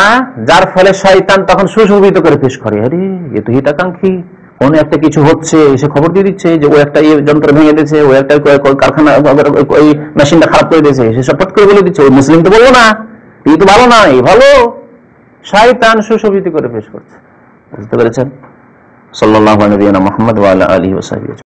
যার ফলে শয়তান তখন সুশোভিত করে পেশ করে, আরে এ তো হিতাকাঙ্ক্ষী, কোন একটা কিছু হচ্ছে এসে খবর দিয়ে দিচ্ছে যে ও একটা যন্ত্র ভেঙে দিয়েছে, ও একটা কারখানা ওই মেশিনটা খারাপ করে দিয়েছে, সে সপট করে বলে দিচ্ছে, ওই মুসলিম তো বলবো না, এই তো ভালো না, এই ভালো। শয়তান সুশোভিত করে পেশ করছে। বুঝতে পেরেছেন? সাল্লাল্লাহু আলাইহি ওয়া সাল্লাম, মুহাম্মদ ওয়া আলা আলিহি ওয়া সাহবিহি।